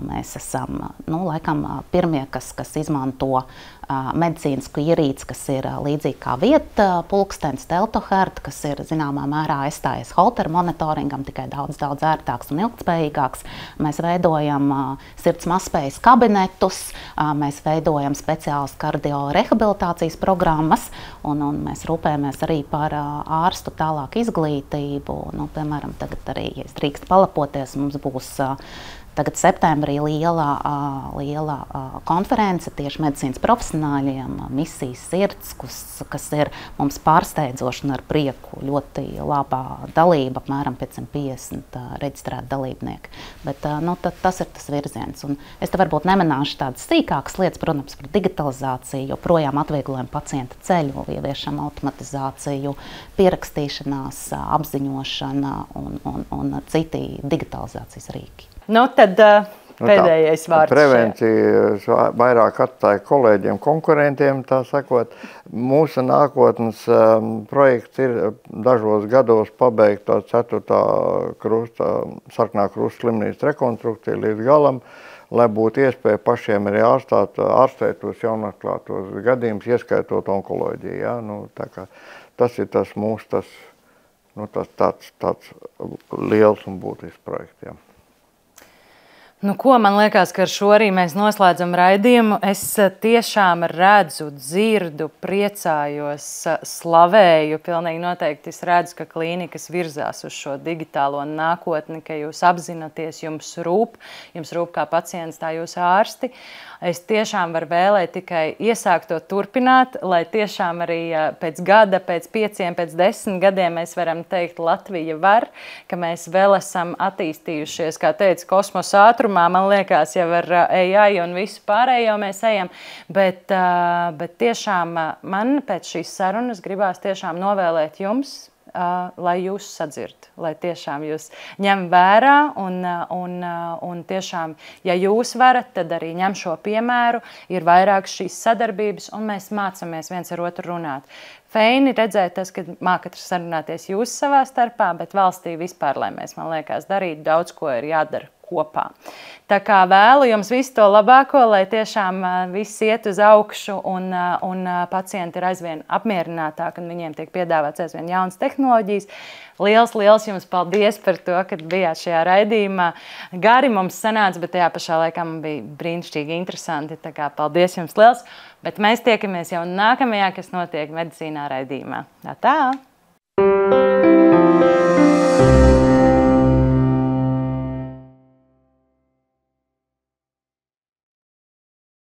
Mēs esam, laikam, pirmie, kas izmanto medicīnisku ierīci, kas ir līdzīgi kā vieta pulkstenis, Teltohert, kas ir zināmā mērā aizstājies Holter monitoringam, tikai daudz ērtāks un ilgtspējīgāks. Mēs veidojam sirds mazspējas kabinetus, mēs veidojam speciālas kardiorehabilitācijas programmas, un mēs rūpējamies arī par ārstu tālāku izglītību. Nu, piemēram, tagad arī, ja es drīkst palapoties, mums būs tagad septembrī liela konference tieši medicīnas profesionāļiem, misijas sirds, kas ir mums pārsteidzoši un ar prieku ļoti labā dalība, apmēram 550 reģistrēti dalībnieki. Bet tas ir tas virziens. Un es te varbūt nemanāšu tādas sīkākas lietas, protams, par digitalizāciju, jo projām atvieglojam pacienta ceļu, ieviešam automatizāciju, pierakstīšanās, apziņošana un citi digitalizācijas rīki. Nu, tad pēdējais vārds. Prevencija vairāk atstāja kolēģiem, konkurentiem, tā sakot. Mūsu nākotnes projekts ir dažos gados pabeigt to 4. sarkanā krusta slimnīcas rekonstrukciju līdz galam, lai būtu iespēja pašiem arī ārstēt tos jaunatklātos gadījumus, ieskaitot onkoloģiju. Ja? Tas ir tas mūsu tāds liels un būtisks projekts. Ja? Ko man liekas, ka ar šo arī mēs noslēdzam raidījumu. Es tiešām redzu, dzirdu, priecājos, slavēju. Pilnīgi noteikti es redzu, ka klīnikas virzās uz šo digitālo nākotni, ka jūs apzināties, jums rūp kā pacients, tā jūs ārsti. Es tiešām varu vēlēt tikai iesākt to turpināt, lai tiešām arī pēc gada, pēc 5, pēc 10 gadiem mēs varam teikt, Latvija var, ka mēs vēl esam attīstījušies, kā teica, kosmosa ātrumā, man liekas, jau ar AI un visu pārējo mēs ejam, bet tiešām man pēc šīs sarunas gribās tiešām novēlēt jums, lai jūs sadzird, lai tiešām jūs ņem vērā un tiešām, ja jūs varat, tad arī ņem šo piemēru, ir vairāk šīs sadarbības un mēs mācamies viens ar otru runāt. Feini redzēt tas, ka mākat sarunāties jūs savā starpā, bet valstī vispār, lai mēs, man liekas, darītu daudz, ko ir jādara kopā. Tā kā vēlu jums visu to labāko, lai tiešām viss iet uz augšu un pacienti ir aizvien apmierinātāki un viņiem tiek piedāvāts aizvien jaunas tehnoloģijas. Liels jums paldies par to, ka bijāt šajā raidījumā. Gari mums sanāca, bet tajā pašā laikā man bija brīnišķīgi interesanti. Tā kā paldies jums liels, bet mēs tiekamies jau nākamajā, kas notiek medicīnā raidījumā. Tā!